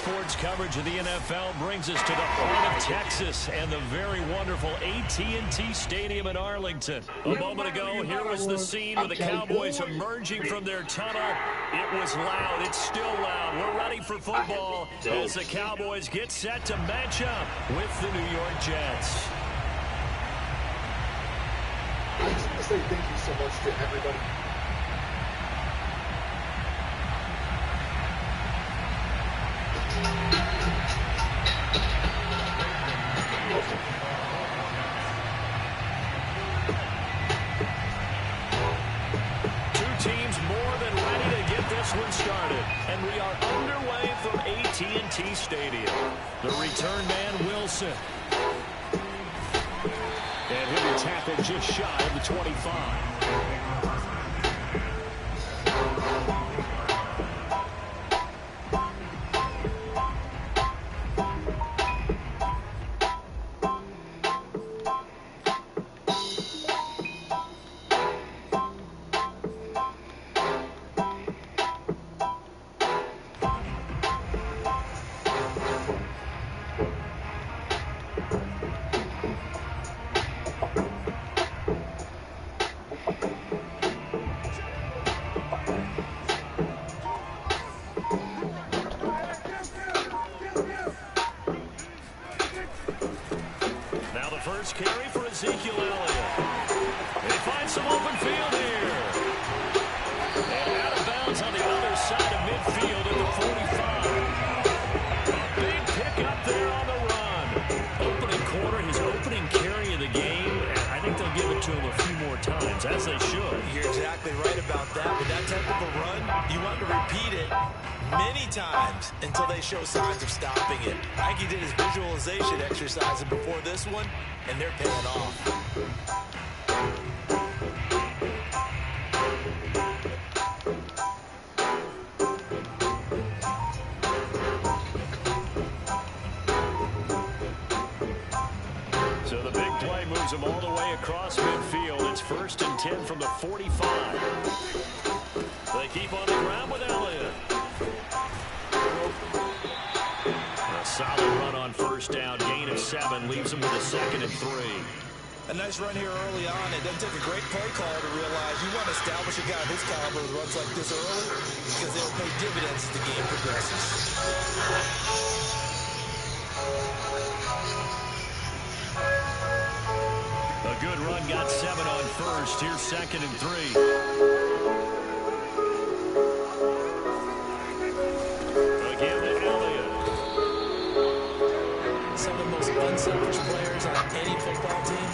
sports coverage of the NFL brings us to the heart of Texas and the very wonderful AT&T Stadium in Arlington. A moment ago, here was the scene with the Cowboys emerging from their tunnel. It was loud. It's still loud. We're ready for football as the Cowboys get set to match up with the New York Jets. I just want to say thank you so much to everybody. Two teams more than ready to get this one started. And we are underway from AT&T Stadium. The return man, Wilson. And he'll be tackled just shy of the 25. First carry for Ezekiel Elliott. And he finds some open field here. And out of bounds on the other side of midfield at the 45. A big pickup there on the run. Opening quarter, his opening carry of the game. And I think they'll give it to him a few more times, as they should. You're exactly right about that. With that type of a run, you want to repeat it many times until they show signs of stopping it. I think he did his visualization exercises before this one, and they're paying off. So the big play moves him all the way across midfield. It's 1st and 10 from the 45. They keep on the ground with Elliott. A solid run on first down. Gain of 7 leaves him with a 2nd and 3. A nice run here early on. It doesn't take a great play caller to realize you want to establish a guy of his caliber with runs like this early because they'll pay dividends as the game progresses. A good run, got 7 on first. Here's 2nd and 3. Unselfish players on any football team,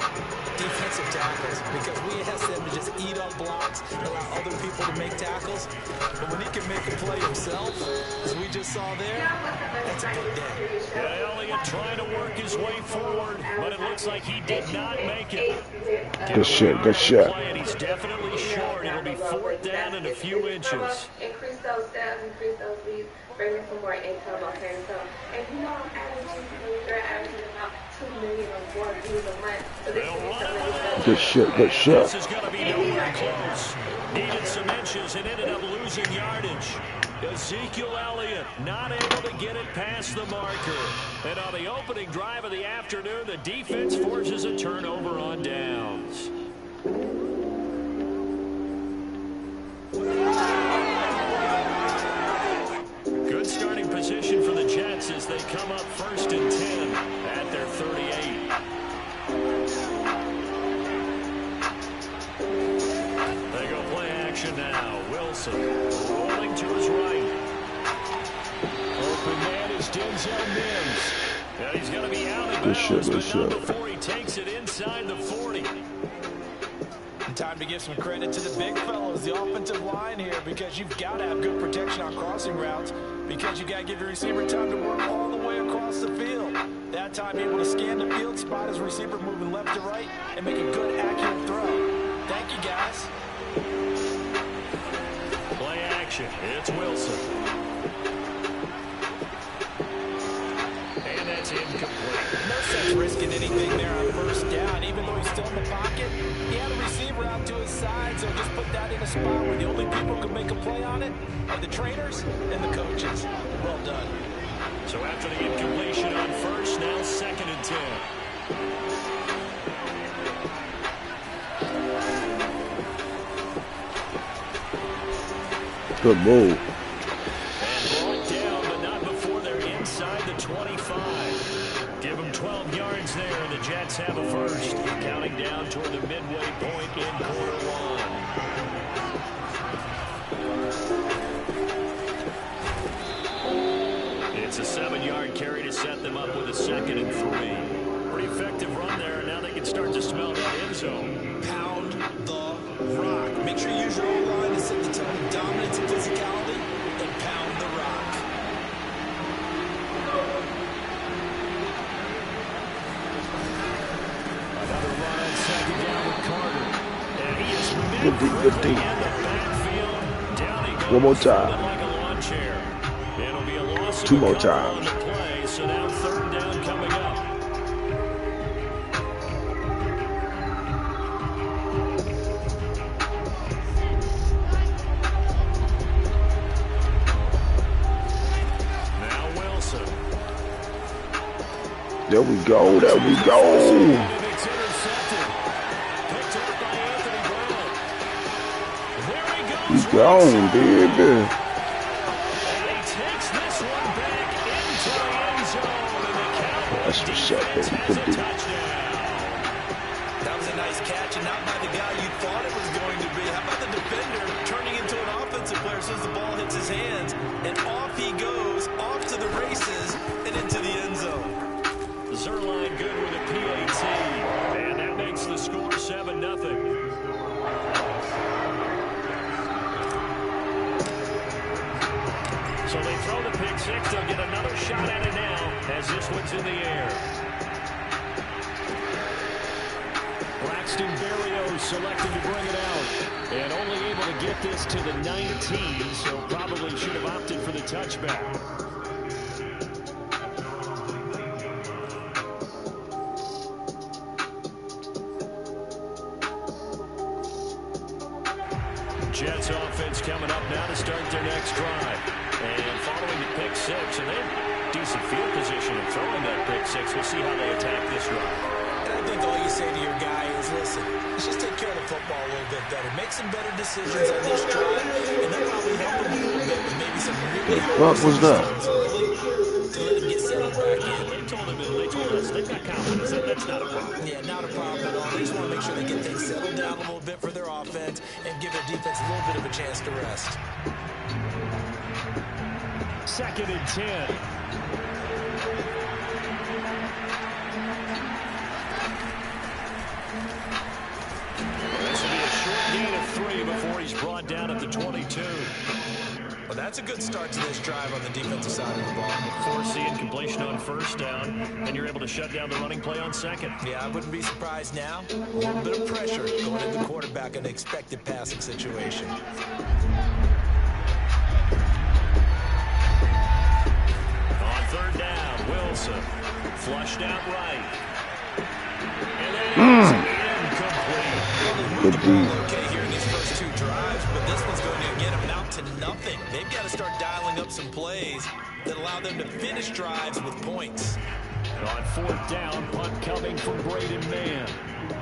defensive tackles, because we ask them to just eat up blocks and allow other people to make tackles. But when he can make a play himself, as we just saw there, that's a big day. Yeah, Elliott trying to work his way forward, but it looks like he did not make it. Good shit, good shit. And he's definitely short. It'll be 4th down and a few inches. Increase those sales, increase those leads, bring in some more income, okay? So, and you know, I'm averaging about 2 million or more views a month. So this is good shit, good shit. This is going to be nowhere close. Needed some inches and ended up losing yardage. Ezekiel Elliott not able to get it past the marker. And on the opening drive of the afternoon, the defense forces a turnover on downs. Good starting position for the Jets as they come up 1st and 10 at their 38. They go play action now. Wilson rolling to his right. Open man is Denzel Mims. And he's going to be out of bounds, but not before he takes it inside the 40. Time to give some credit to the big fellows, the offensive line here, because you've got to have good protection on crossing routes, because you got to give your receiver time to work all the way across the field. That time able to scan the field, spot his receiver moving left to right, and make a good, accurate throw. Thank you, guys. Play action. It's Wilson. And that's incomplete. No sense risking anything there on 1st down, even though he's still in the pocket. He had a receiver out to his side, so just put that in a spot where the only people who can make a play on it are the trainers and the coaches. Well done. So after the incompletion on first. Now 2nd and 10. Good move. And brought down, but not before they're inside the 25. Give them 12 yards there, and the Jets have a first. Counting down toward the midway point in quarter one. It's a 7-yard carry to set them up with a 2nd and 3. Pretty effective run there, and now they can start to smell that end zone. Pound the rock. Make sure you use your own line to set the tone of dominance and physicality, and pound the rock. Another run on 2nd down with Carter. And he is Good deep, good deep. in the backfield. Down he goes. One more time. Like a lawn chair. It'll be a loss of 2 more a couple on times. the play, so now 3rd down coming up. Now Wilson. There we go. There we go. It's intercepted. Picked up by Anthony Brown. There he goes. He's gone, baby. And he takes this one back into the end zone. And the Cowboys That's what's up, defense baby. has Good a deal. touchdown. That was a nice catch, and not by the guy you thought it was going to be. How about the defender turning into an offensive player as soon as the ball hits his hands, and off he goes, off to the races, and into the end zone. Zerline good with a PAT. And that makes the score 7-0. So they throw the pick six. They'll get another shot at it now as this one's in the air. Braxton Berrios selected to bring it out. And only able to get this to the 19, so probably should have opted for the touchback. Jets offense coming up now to start their next drive. And following the pick six, and they have decent field position in throwing that pick six. We'll see how they attack this drive. And I think all you say to your guy is, listen, let's just take care of the football a little bit better. Make some better decisions on this drive, and that'll probably help him a little bit with maybe some really What was that? early to let him get settled back in. They told us they've got confidence. That's not a problem. Yeah, not a problem at all. They just want to make sure they get things settled down a little bit for their offense and give their defense a little bit of a chance to rest. 2nd and 10. This will be a short gain of 3 before he's brought down at the 22. Well, that's a good start to this drive on the defensive side of the ball. Force the incompletion on 1st down, and you're able to shut down the running play on 2nd. Yeah, I wouldn't be surprised now. A little bit of pressure going into the quarterback in an expected passing situation. On 3rd down, Wilson flushed out right. And then incomplete. Good deep. Okay here in these first 2 drives, but this one's going to again amount to nothing. They've got to start dialing up some plays that allow them to finish drives with points. On 4th down, punt coming from Braden Mann.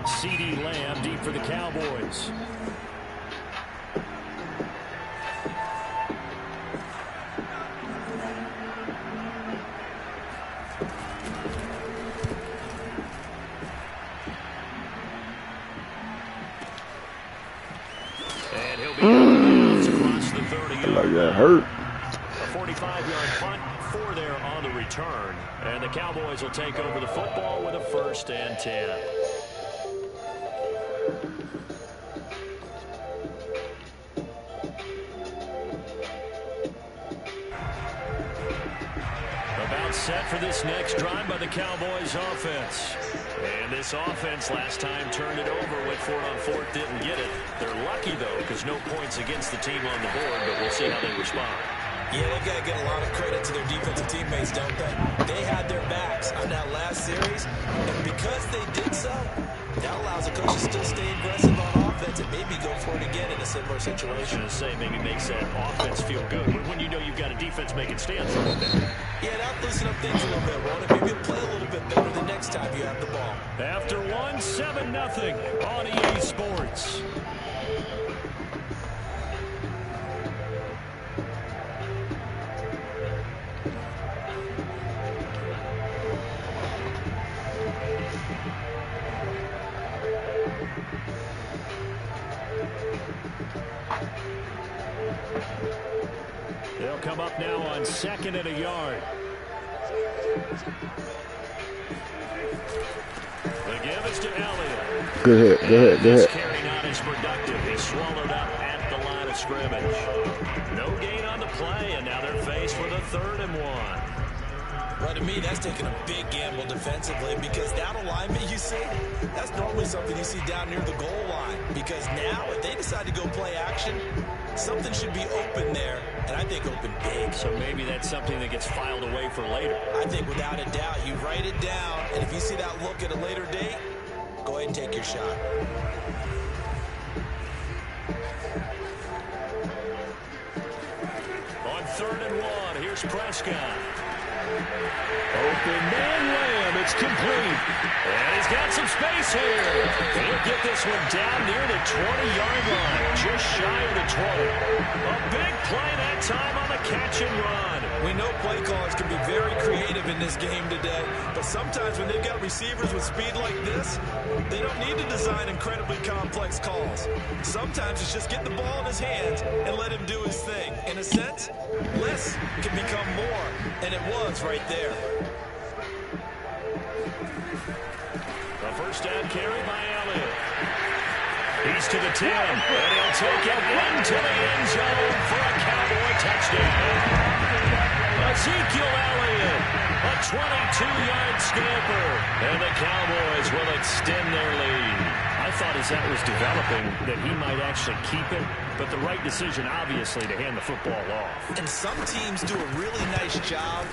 CeeDee Lamb deep for the Cowboys. And he'll be across the 30-yard Like that line. hurt. A 45-yard punt, 4 there on the return. And the Cowboys will take over the football with a 1st and 10. About set for this next drive by the Cowboys offense. And this offense last time turned it over, went for it on 4th, didn't get it. They're lucky, though, because no points against the team on the board, but we'll see how they respond. Yeah, they've got to get a lot of credit to their defensive teammates, don't they? They had their backs on that last series, and because they did so, that allows the coach to still stay aggressive on offense and maybe go for it again in a similar situation. I was going to say, maybe makes that offense feel good when you know you've got a defense making stands for a bit. Yeah, that loosen up things a little bit, won't it? Maybe you'll play a little bit better the next time you have the ball. After one, 7-0 on EA Sports. They'll come up now on 2nd and a yard. The give is to Elliott. Good hit. This carry not as productive. He's swallowed up at the line of scrimmage. No gain on the play, and now they're faced with a 3rd and 1. Well, to me, that's taking a big gamble defensively because that alignment you see, that's normally something you see down near the goal line. Because now, if they decide to go play action, something should be open there, and I think open big. So maybe that's something that gets filed away for later. I think without a doubt, you write it down, and if you see that look at a later date, go ahead and take your shot. On 3rd and 1, here's Prescott. Open man Lamb, it's complete. And he's got some space here. He'll get this one down near the 20-yard line, just shy of the 20. A big play that time on the catch and run. We know play callers can be very creative in this game today, but sometimes when they've got receivers with speed like this, they don't need to design incredibly complex calls. Sometimes it's just get the ball in his hands and let him do his thing. In a sense, less can become more, and it was right there. The first down carry by Elliott. He's to the 10, and he'll take it into the end zone for a Cowboy touchdown. Ezekiel Elliott, a 22-yard scamper, and the Cowboys will extend their lead. I thought as that was developing that he might actually keep it, but the right decision, obviously, to hand the football off. And some teams do a really nice job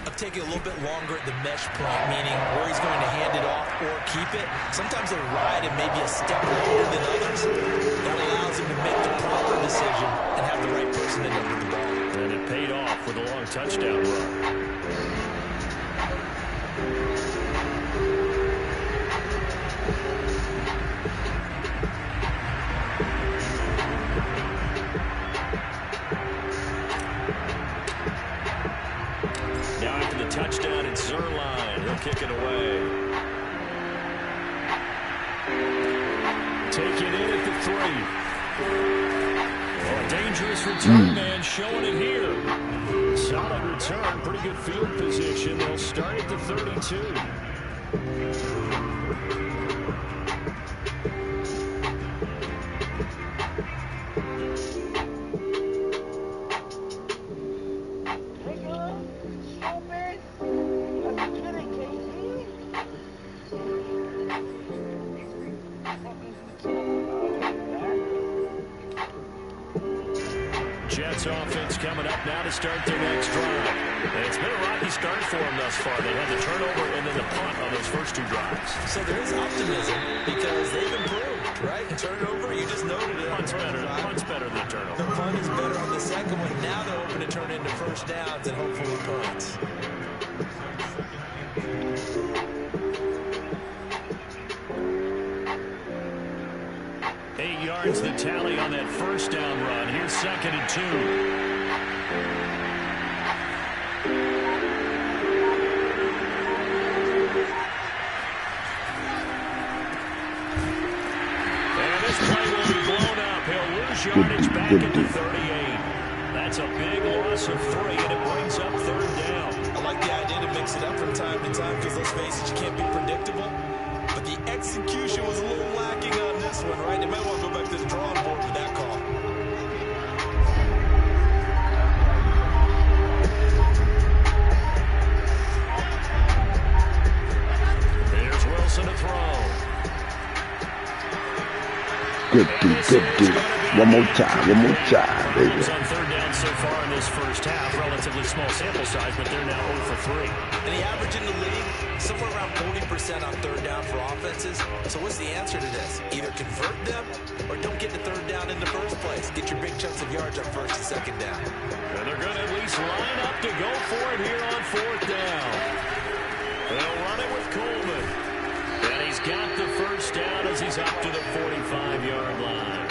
of taking a little bit longer at the mesh point, meaning where he's going to hand it off or keep it. Sometimes they ride it maybe a step lower than others. That allows him to make the proper decision and have the right person end up with the ball. And it paid off with a long touchdown run. Now after the touchdown, it's Zerline. He'll kick it away. Take it in at the 3. A dangerous return man showing it here. Solid return, pretty good field position. They'll start at the 32. Jets offense coming up now to start their next drive. And it's been a rocky start for them thus far. They had the turnover and then the punt on those first 2 drives. So there is optimism because they've improved, right? Turnover, you just noted it. Punt's better than turnover. The punt is better on the second one. Now they're hoping to turn into first downs and hopefully punts. Yards the tally on that first down run. Here's 2nd and 2. And this play will be blown up. He'll lose yardage back at the 38. That's a big loss of 3, and it brings up 3rd down. I like the idea to mix it up from time to time because let's face it, you can't be predictable. But the execution was a little lacking on this one, right? They might want to go back to the drawing board with that call. Here's Wilson to throw. Good D. One more time, baby. On 3rd down so far in this first half. Relatively small sample size, but they're now 0 for 3. And the average in the league, somewhere around 40% on third down for offenses. So what's the answer to this? Either convert them or don't get the third down in the first place. Get your big chunks of yards on first and second down. And they're going to at least line up to go for it here on fourth down. They'll run it with Coleman. And he's got the first down as he's up to the 45-yard line.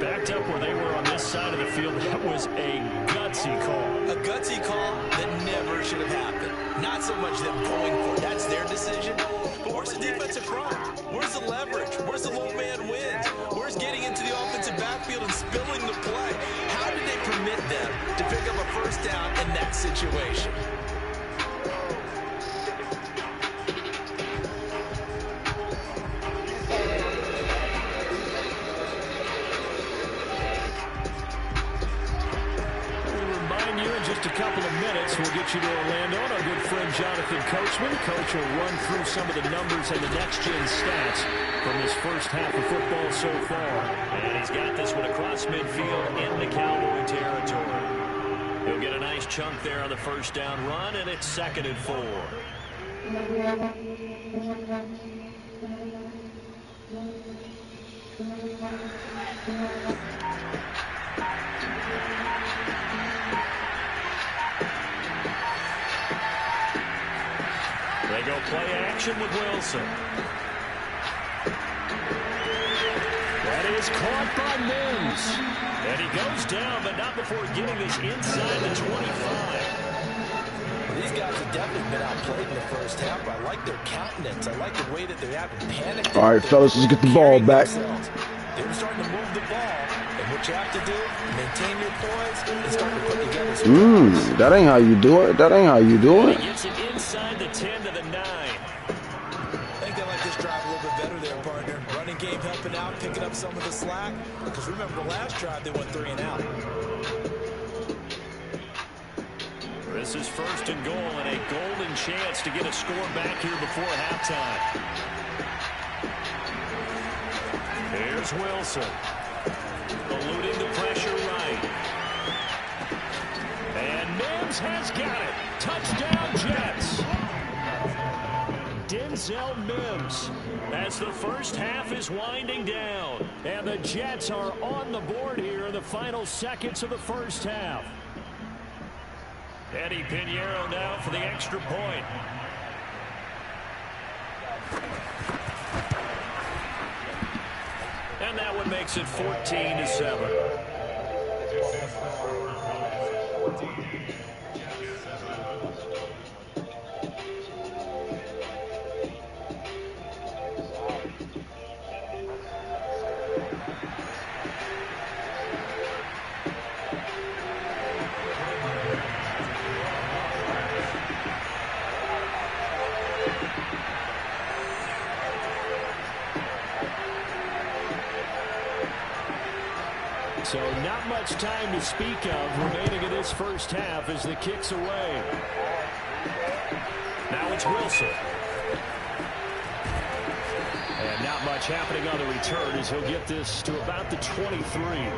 Backed up where they were on this side of the field. That was a gutsy call. A gutsy call that never should have happened. Not so much them going for it. That's their decision. But where's the defensive front? Where's the leverage? Where's the low man wins? Where's getting into the offensive backfield and spilling the play? How did they permit them to pick up a first down in that situation? Just a couple of minutes, we'll get you to Orlando and our good friend Jonathan Coachman. Coach will run through some of the numbers and the next-gen stats from this first half of football so far. And he's got this one across midfield in the Cowboy territory. He'll get a nice chunk there on the first down run, and it's 2nd and 4. They go play action with Wilson. That is caught by Mims. And he goes down, but not before getting this inside the 25. These guys have definitely been outplayed in the first half. I like their countenance. I like the way that they haven't panicked. All right, fellas, let's get the ball back. They're starting to move the ball. And what you have to do, maintain your poise and start to put together some that ain't how you do it. That ain't how you do it. He gets it inside the 10 to the 9. I think they like this drive a little bit better there, partner. Running game helping out, picking up some of the slack. Because remember, the last drive, they went 3 and out. This is 1st and goal and a golden chance to get a score back here before halftime. Here's Wilson. Eluding the pressure right. And Mims has got it. Touchdown, Jets. Denzel Mims as the first half is winding down. And the Jets are on the board here in the final seconds of the first half. Eddie Pinheiro now for the extra point. And that one makes it 14-7. So not much time to speak of remaining in this first half as the kick's away. Now it's Wilson. And not much happening on the return as he'll get this to about the 23.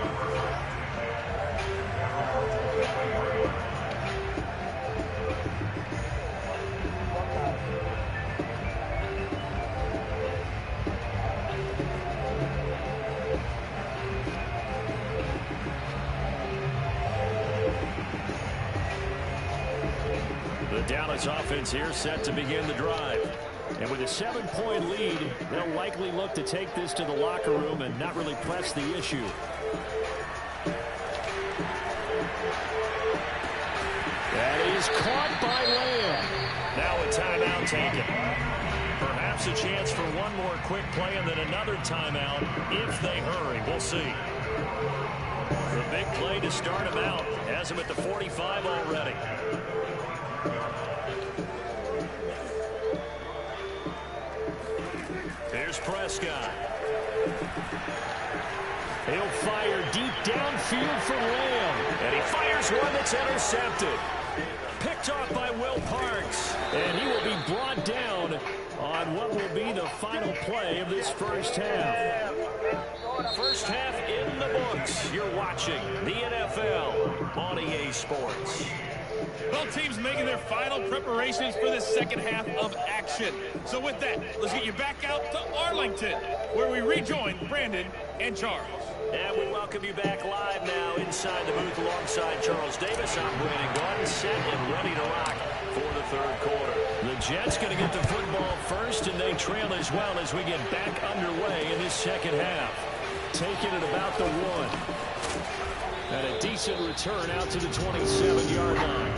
Dallas offense here set to begin the drive. And with a 7-point lead, they'll likely look to take this to the locker room and not really press the issue. That is caught by Lamb. Now a timeout taken. Perhaps a chance for one more quick play and then another timeout if they hurry. We'll see. The big play to start him out. Has him at the 45 already. Here's Prescott. He'll fire deep downfield for Lamb. And he fires one that's intercepted. Picked off by Will Parks. And he will be brought down on what will be the final play of this first half. First half in the books. You're watching the NFL on EA Sports. Both teams making their final preparations for the second half of action. So with that, let's get you back out to Arlington, where we rejoin Brandon and Charles. And we welcome you back live now inside the booth alongside Charles Davis. I'm Brandon Gordon, set and ready to rock for the third quarter. The Jets going to get the football first, and they trail as well as we get back underway in this second half. Taking it about the 1. And a decent return out to the 27-yard line.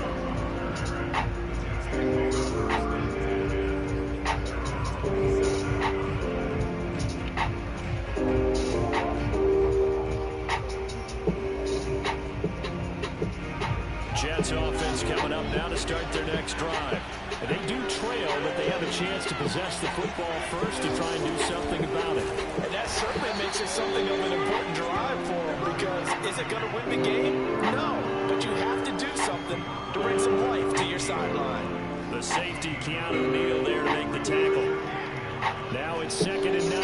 Jets offense coming up now to start their next drive. And they do trail, but they have a chance to possess the football first to try and do something about it. And that certainly makes it something of an important drive for them, because is it going to win the game? No, but you have to do something to bring some life to your sideline. The safety, Keanu Neal, there to make the tackle. Now it's 2nd and 9.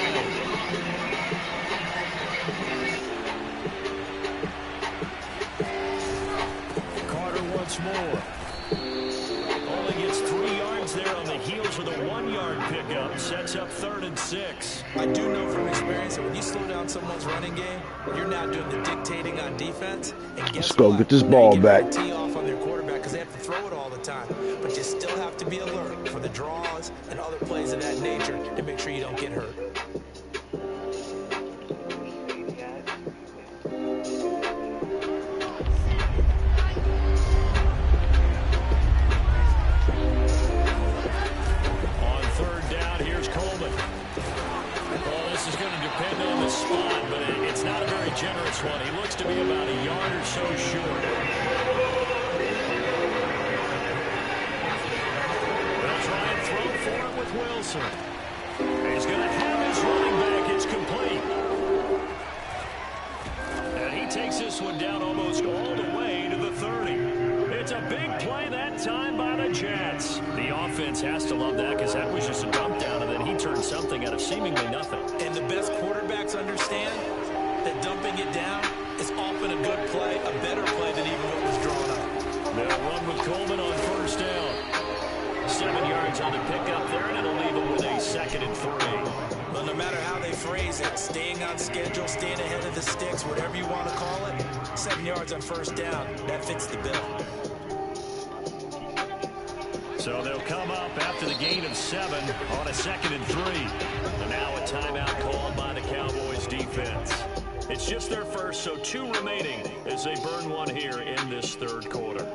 More. Only gets 3 yards there on the heels of the 1-yard pickup. Sets up 3rd and 6. I do know from experience that when you slow down someone's running game, you're now doing the dictating on defense. And guess Let's go what? get this ball back. Tee off on their quarterback because they have to throw it all the time. But you still have to be alert for the draws and other plays of that nature to make sure you don't get hurt. Generous one. He looks to be about a yard or so short. They'll try and throw for it with Wilson. He's going to have his running back. It's complete. And he takes this one down almost all the way to the 30. It's a big play that time by the Jets. The offense has to love that, because that was just a dump down, and then he turned something out of seemingly nothing. And the best quarterbacks understand that dumping it down is often a good play, a better play than even what was drawn up. They'll run with Coleman on first down. 7 yards on the pickup there, and it'll leave them with a 2nd and 3. Well, no matter how they phrase it, staying on schedule, staying ahead of the sticks, whatever you want to call it, 7 yards on first down, that fits the bill. So they'll come up after the gain of 7 on a 2nd and 3. And now a timeout called by the Cowboys defense. It's just their first, so 2 remaining as they burn one here in this third quarter.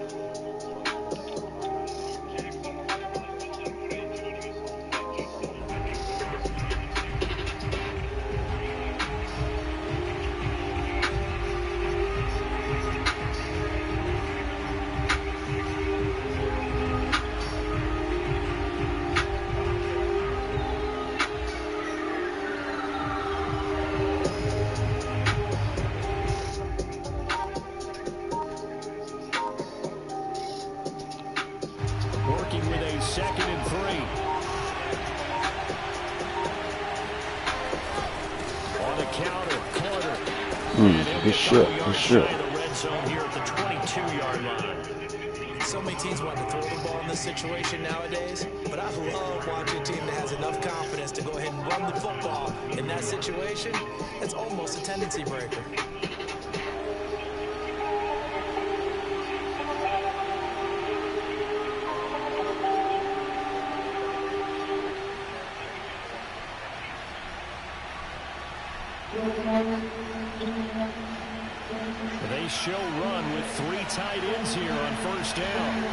For sure. The red zone here at the 22-yard line. So many teams want to throw the ball in this situation nowadays, but I love watching a team that has enough confidence to go ahead and run the football in that situation. It's almost a tendency breaker. They show run with 3 tight ends here on first down.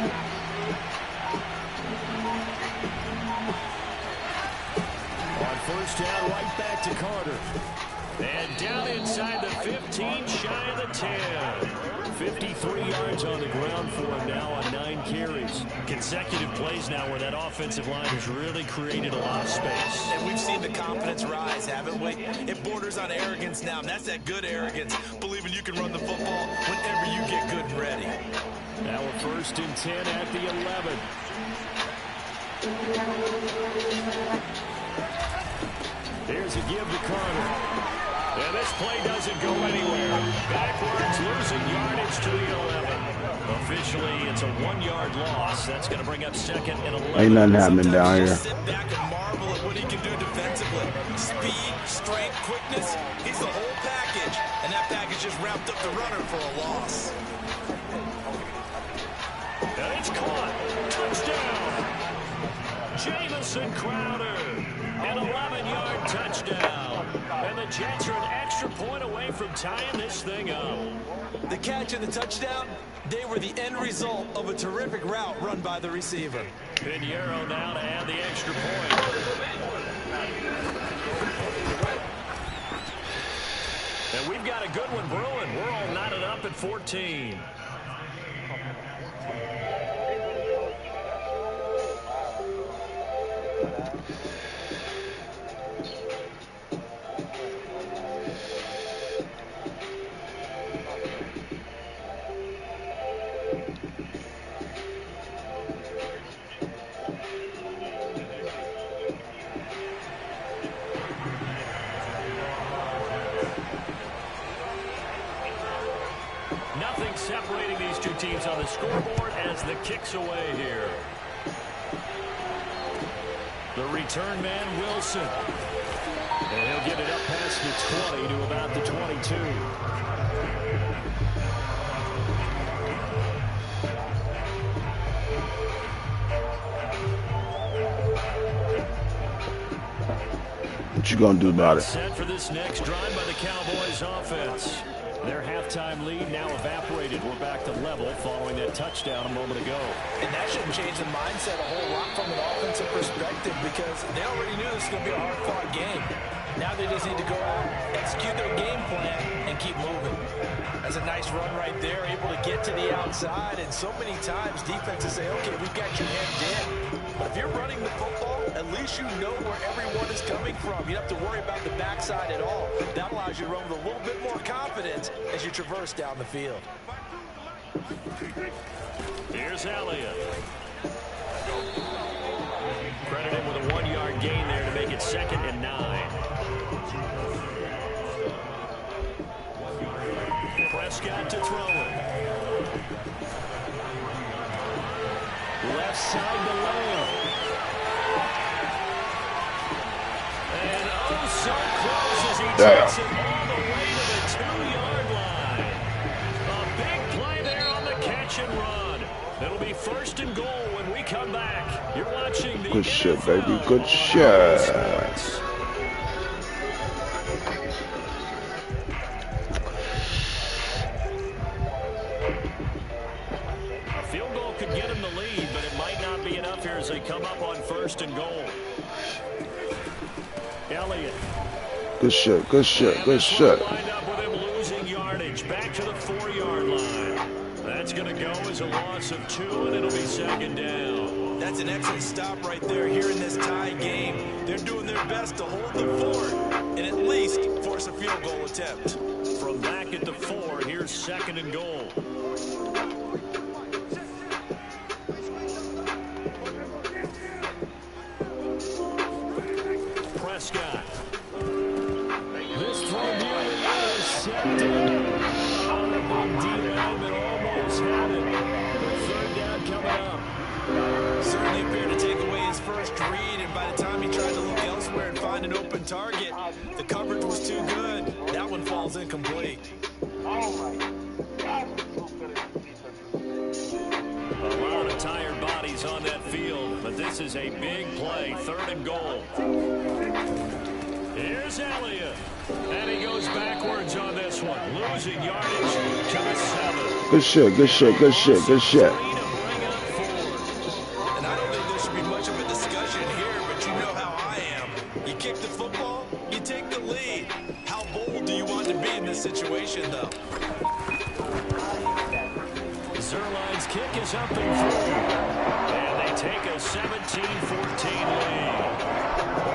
On first down, right back to Carter. And down inside the 15, shy of the 10. 53 yards on the ground for him now on 9 carries. Consecutive plays now where that offensive line has really created a lot of space. And we've seen the confidence rise, haven't we? It borders on arrogance now, and that's that good arrogance, believing you can run the football whenever you get good and ready. Now a 1st and 10 at the 11. Here's a give to Carter. And this play doesn't go anywhere. Backwards, losing yardage to the 11. Officially, it's a 1-yard loss. That's going to bring up second and 11. Ain't nothing happening down here. Sit back and marvel at what he can do defensively. Speed, strength, quickness. He's the whole package. And that package just wrapped up the runner for a loss. And it's caught. Touchdown. Jamison Crowder. An 11-yard touchdown. And the Jets are an extra point away from tying this thing up. The catch and the touchdown, they were the end result of a terrific route run by the receiver. Pinheiro now to add the extra point. And we've got a good one brewing. We're all knotted up at 14. Nothing separating these two teams on the scoreboard as the kick's away here. The return man, Wilson. And he'll get it up past the 20 to about the 22. What you gonna do about it? Set for this next drive by the Cowboys offense. Their halftime lead now evaporated. We're back to level following that touchdown a moment ago. And that should change the mindset a whole lot from an offensive perspective because they already knew this was going to be a hard-fought game. Now they just need to go out, execute their game plan, and keep moving. That's a nice run right there, able to get to the outside. And so many times defenses say, okay, we've got you hemmed in. But if you're running the football, at least you know where everyone is coming from. You don't have to worry about the backside at all. That allows you to run with a little bit more confidence as you traverse down the field. Here's Elliott. Credit him with a 1-yard gain there to make it 2nd and 9. Prescott to throw it. Left side to Lamb. And oh, so close as he takes it all the way to the 2-yard line. A big play there on the catch and run. It'll be 1st and goal when we come back. You're watching the Good shit, baby. Good shit. Field goal could get him the lead, but it might not be enough here as they come up on 1st and goal. Elliott. Good shit, good shit, good shit. Lined up with him losing yardage. Back to the 4-yard line. That's going to go as a loss of 2, and it'll be 2nd down. That's an excellent stop right there here in this tie game. They're doing their best to hold the fort and at least force a field goal attempt. From back at the 4, here's 2nd and goal. Prescott. This throw nearly intercepted. On the big D-line that almost had it. But 3rd down coming up. Certainly appeared to take away his first read, and by the time he tried to look elsewhere and find an open target, the coverage was too good. That one falls incomplete. A lot of tired bodies on that field, but this is a big play. 3rd and goal. Here's Elliott. And he goes backwards on this one. Losing yardage to the 7. Good shit, good shit, good shit, good shit. And I don't think there should be much of a discussion here, but you know how I am. You kick the football, you take the lead. How bold do you want to be in this situation, though? Zerline's kick is up and through. And they take a 17-14 lead.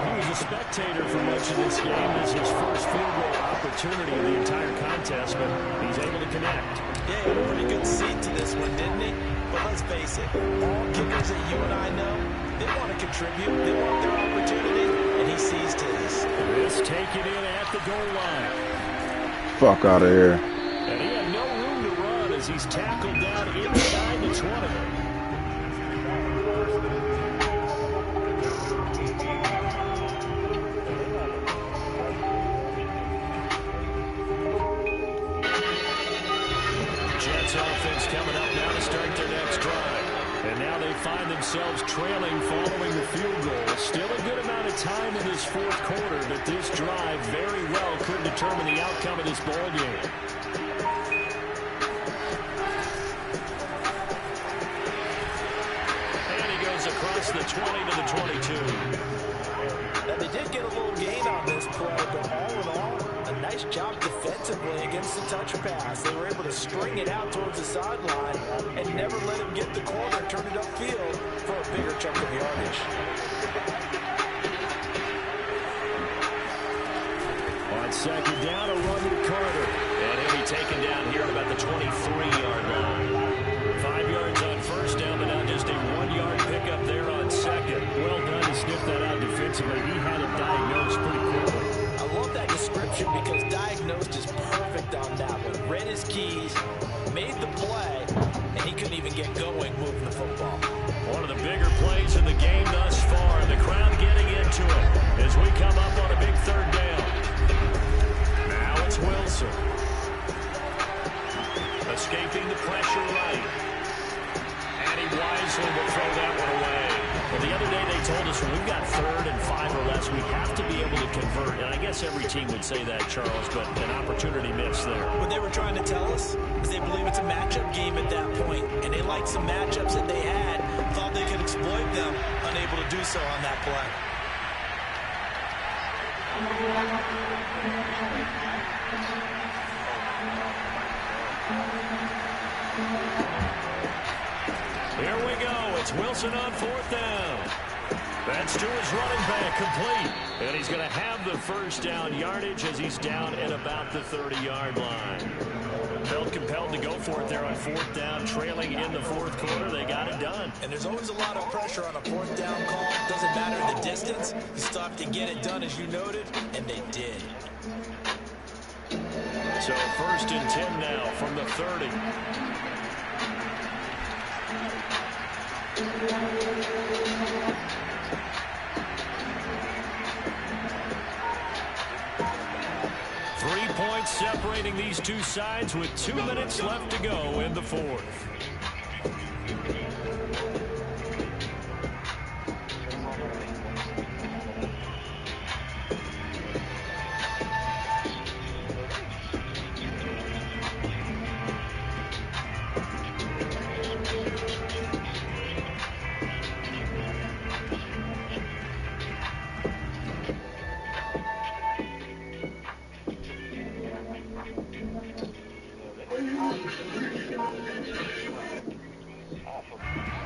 He was a spectator for much of this game. This is his first field goal opportunity of the entire contest, but he's able to connect. Yeah, he had a pretty good seat to this one, didn't he? But let's face it, all kickers that you and I know, they want to contribute, they want their opportunity, and he sees to this. pass taken in at the goal line. Fuck out of here. And he had no room to run as he's tackled down inside the 20. Jets offense coming up now to start their next drive. And now they find themselves trailing following the field goal. Still a good amount of time in this fourth quarter, but this drive very well could determine the outcome of this ball game. And he goes across the 20 to the 22. Now, they did get a little gain on this play, but all in all, a nice job defensively against the touch pass. They were able to string it out towards the sideline and never let him get the corner, turn it upfield for a bigger chunk of yardage. On second down, a run with Carter. And he'll be taken down here at about the 23-yard line. 5 yards on first down, but now just a 1-yard pickup there on second. Well done to sniff that out defensively. He had it diagnosed pretty quickly. I love that description because diagnosed is perfect on that one. Read his keys, made the play, and he couldn't even get going moving the football. One of the bigger plays in the game thus far. The crowd getting into it as we come up on a big third down. Now it's Wilson. Escaping the pressure right. And he wisely will throw that one away. Well, the other day they told us when we've got 3rd and 5 or less, we have to be able to convert. And I guess every team would say that, Charles, but an opportunity missed there. What they were trying to tell us is they believe it's a matchup game at that point, and they liked some matchups that they had, thought they could exploit them, unable to do so on that play. Here we go. It's Wilson on 4th down. That's to his running back, complete. And he's going to have the first down yardage as he's down at about the 30-yard line. Felt compelled to go for it there on 4th down, trailing in the fourth quarter. They got it done. And there's always a lot of pressure on a 4th down call. Doesn't matter the distance. You still have to get it done, as you noted, and they did. So 1st and 10 now from the 30. 3 points separating these two sides with 2 minutes left to go in the fourth.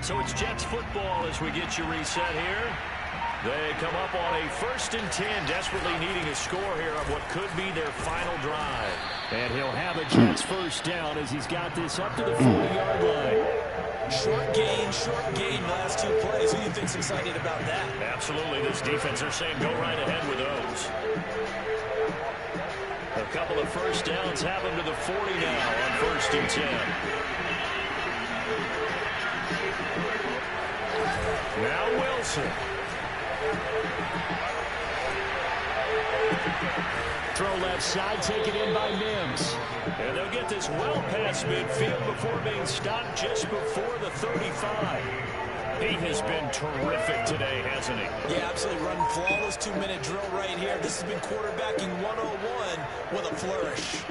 So it's Jets football as we get you reset here. They come up on a 1st and 10, desperately needing a score here on what could be their final drive. And he'll have a Jets first down as he's got this up to the 40-yard line. Short gain, last 2 plays. Who do you think's excited about that? Absolutely. This defense, they're saying go right ahead with those. A couple of first downs have them to the 40 now on 1st and 10. Now Wilson. Throw left side, taken in by Mims. And they'll get this well past midfield before being stopped just before the 35. He has been terrific today, hasn't he? Yeah, absolutely. Running flawless 2-minute drill right here. This has been quarterbacking 101 with a flourish.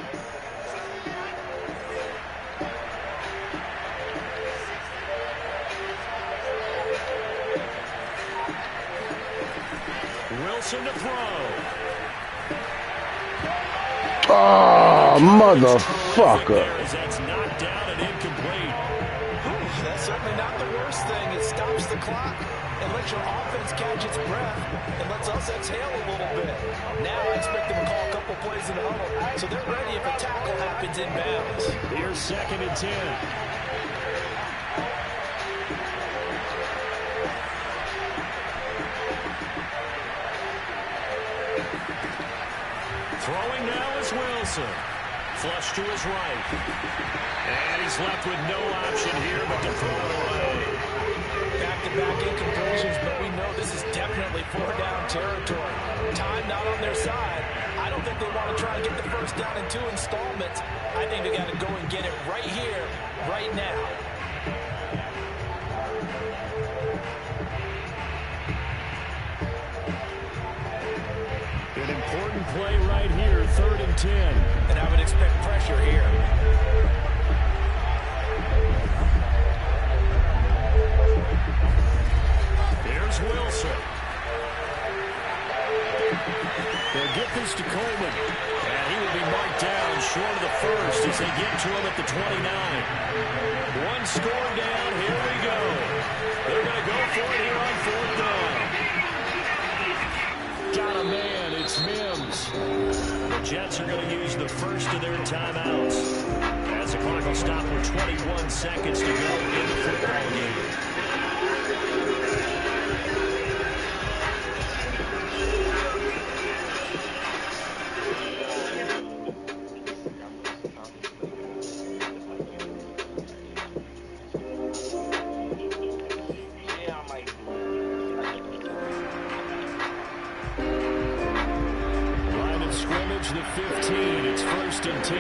Wilson to throw. Oh, motherfucker. That's knocked down and incomplete. That's certainly not the worst thing. It stops the clock and lets your offense catch its breath and lets us exhale a little bit. Now I expect them to call a couple plays in the huddle, so they're ready if a tackle happens inbounds. Here's 2nd and 10. Wilson. Flush to his right. And he's left with no option here but to throw it away. Back-to-back incompletions, but we know this is definitely 4-down territory. Time not on their side. I don't think they want to try and get the first down in 2 installments. I think they got to go and get it right here, right now. An important play right here, 3rd and 10. And I would expect pressure here. Here's Wilson. They'll get this to Coleman. And he will be marked down short of the first as they get to him at the 29. One score down. Here we go. They're going to go for it here on 4th down. Got a man. It's Mims. The Jets are going to use the first of their timeouts as the clock will stop with 21 seconds to go in the football game. The 15, it's 1st and 10.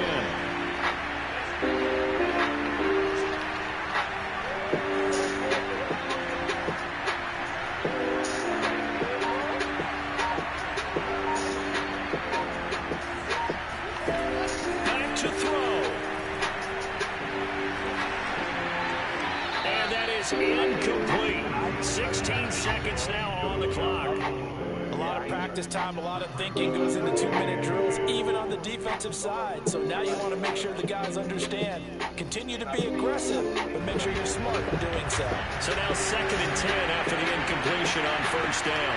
Back to throw. And that is incomplete. 16 seconds now on the clock. A lot of practice time, a lot of thinking goes into 2-minute drills, even on the defensive side. So now you want to make sure the guys understand. Continue to be aggressive, but make sure you're smart in doing so. So now 2nd and 10 after the incompletion on 1st down.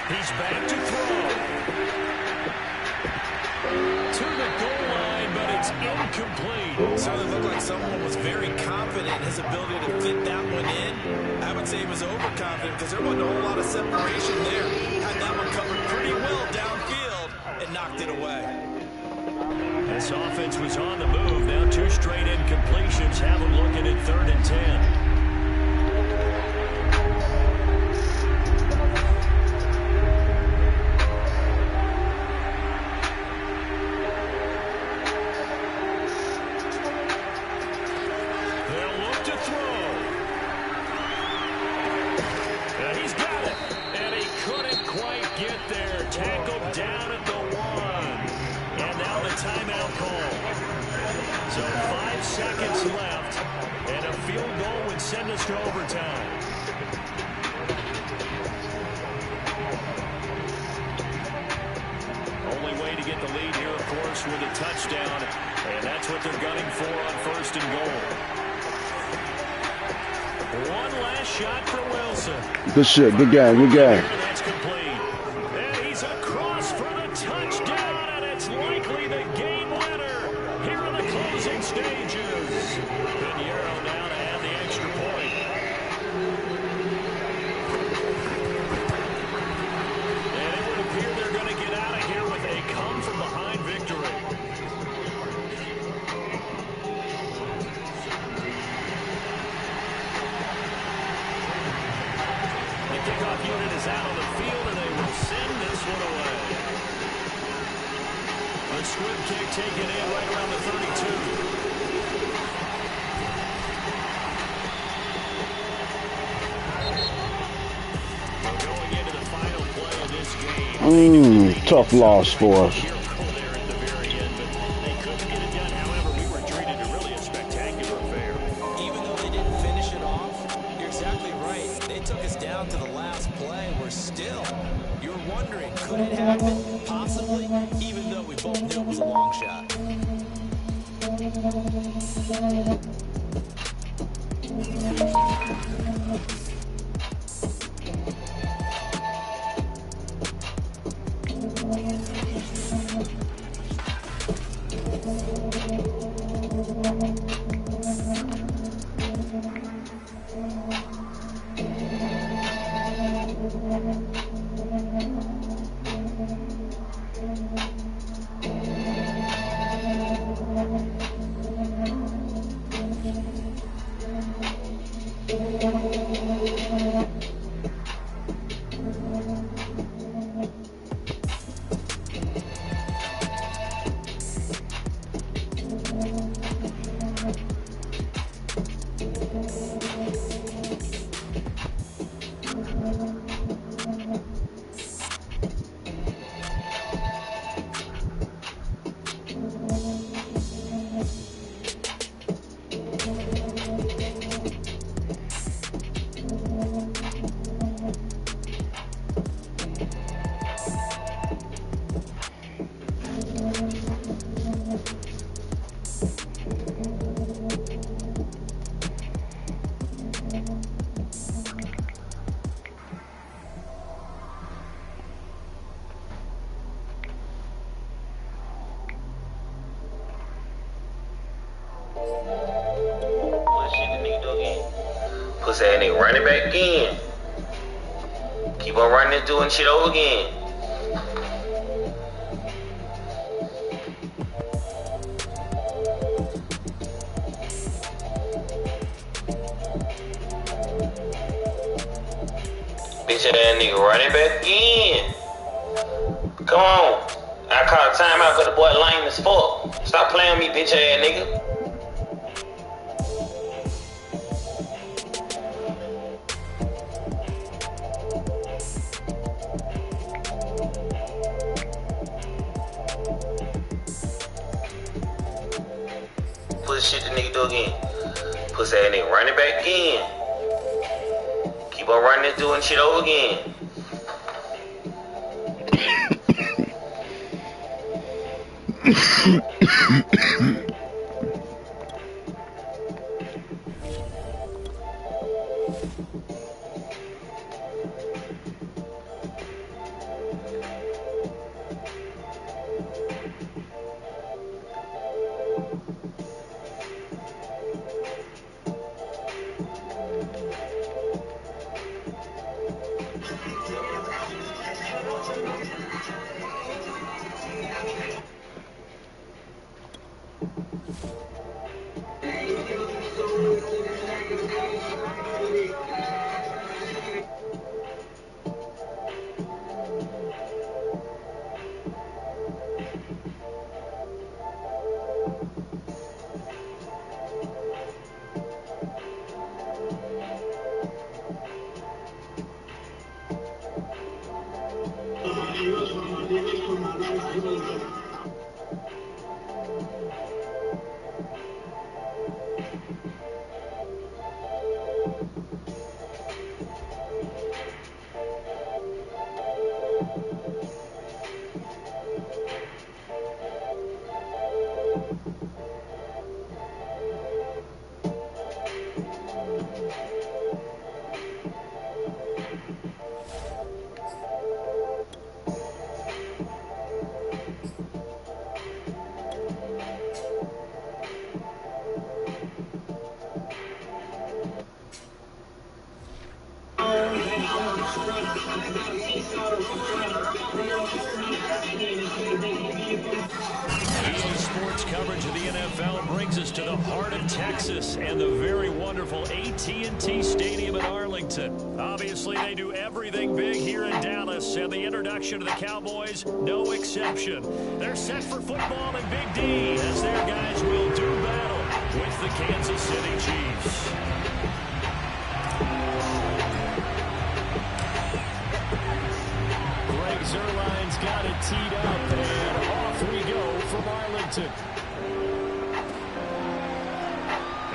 He's back to throw. To the goal line, but it's incomplete. So it looked like someone was very confident in his ability to fit that one in. I would say he was overconfident because there wasn't a whole lot of separation there. Had that one covered pretty well downfield and knocked it away. This offense was on the move. Now 2 straight incompletions have them looking at 3rd and 10. Seconds left, and a field goal would send us to overtime. Only way to get the lead here, of course, with a touchdown, and that's what they're gunning for on 1st and goal. One last shot for Wilson. Good shit, good game, good game. That's complete. And he's across for the touchdown, and it's likely the game winner here in the closing stages. Pinheiro now to add the extra point. And it would appear they're going to get out of here with a come-from-behind victory. The kickoff unit is out on the field, and they will send this one away. A squib kick taken in right around the 32. Tough loss for us. Even though they didn't finish it off, you're exactly right. They took us down to the last play. We're still, you're wondering, could it happen? Possibly, even though we both knew it was a long shot. Pussy ass nigga running back again. Keep on running and doing shit over again. Bitch ass nigga running back again. Come on. I call a timeout for the boy lame as fuck. Stop playing with me, bitch ass nigga. Pussy shit the nigga do again. Pussy ass nigga running back again. Keep on running and doing shit over again. EA Sports coverage of the NFL brings us to the heart of Texas and the very wonderful AT&T Stadium in Arlington. Obviously, they do everything big here in Dallas, and the introduction of the Cowboys, no exception. They're set for football in Big D as their guys will do battle with the Kansas City Chiefs. Zerline's got it teed up, and off we go from Arlington.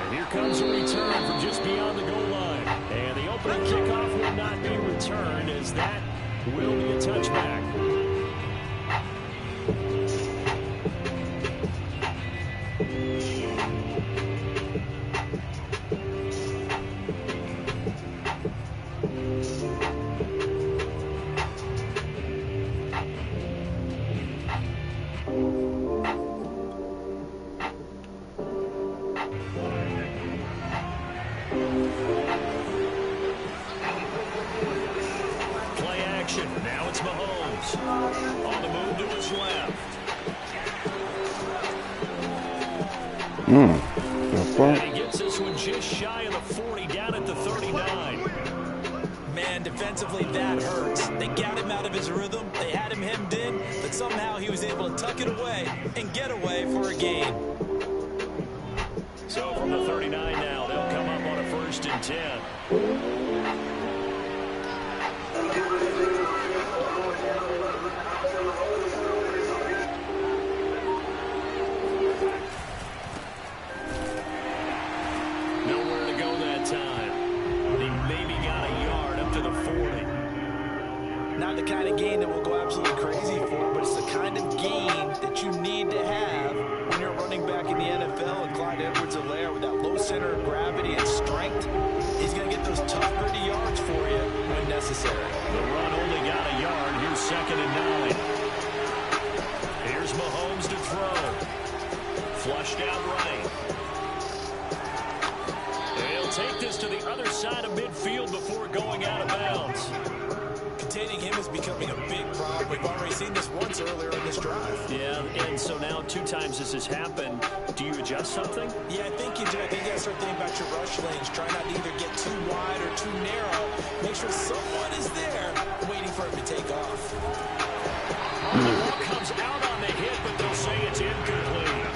And here comes a return from just beyond the goal line. And the opening kickoff will not be returned, as that will be a touchback. Now it's Mahomes on the move to his left. And he gets this one just shy of the 40, down at the 39. Man, defensively, that hurts. They got him out of his rhythm. They had him hemmed in, but somehow he was able to tuck it away and get away for a gain. So from the 39 now, they'll come up on a 1st and 10. Not the kind of gain that will go absolutely crazy for, but it's the kind of gain that you need to have when you're running back in the NFL. And Clyde Edwards-Helaire, with that low center of gravity and strength, he's going to get those tough, gritty yards for you when necessary. The run only got a yard. Here's 2nd and 9. Here's Mahomes to throw. Flushed out right. They'll take this to the other side side of midfield before going out of bounds. Containing him is becoming a big problem. We've already seen this once earlier in this drive. Yeah, and so now 2 times this has happened. Do you adjust something? Yeah, I think you do. I think you got to start thinking about your rush lanes. Try not to either get too wide or too narrow. Make sure someone is there waiting for him to take off. The ball comes out on the hit, but they'll say it's incomplete.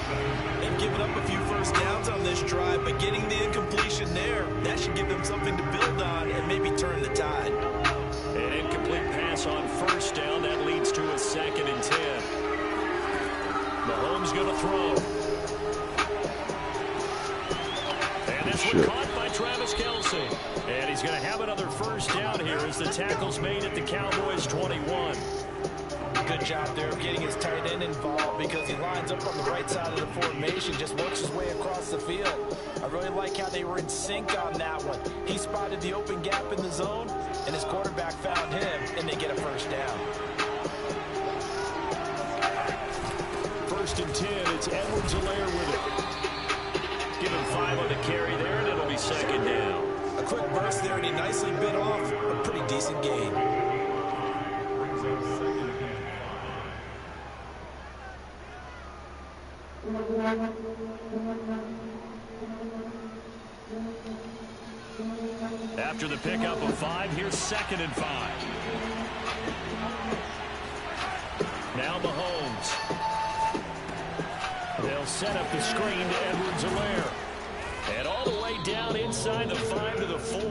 They've given up a few first downs on this drive, but getting the incompletion there, that should give them something to build on and maybe turn the tide. An incomplete pass on first down. That leads to a 2nd and 10. Mahomes going to throw. And this one caught by Travis Kelce. And he's going to have another first down here as the tackle's made at the Cowboys 21. Good job there of getting his tight end involved because he lines up on the right side of the formation, just works his way across the field. I really like how they were in sync on that one. He spotted the open gap in the zone, and his quarterback found him, and they get a first down. 1st and 10, it's Edwards-Helaire with it. Give him 5 on the carry there, and it'll be 2nd down. A quick burst there, and he nicely bit off a pretty decent gain. After the pickup of 5, here's 2nd and 5. Now Mahomes. They'll set up the screen to Edwards-Helaire. And all the way down inside the 5 to the 4.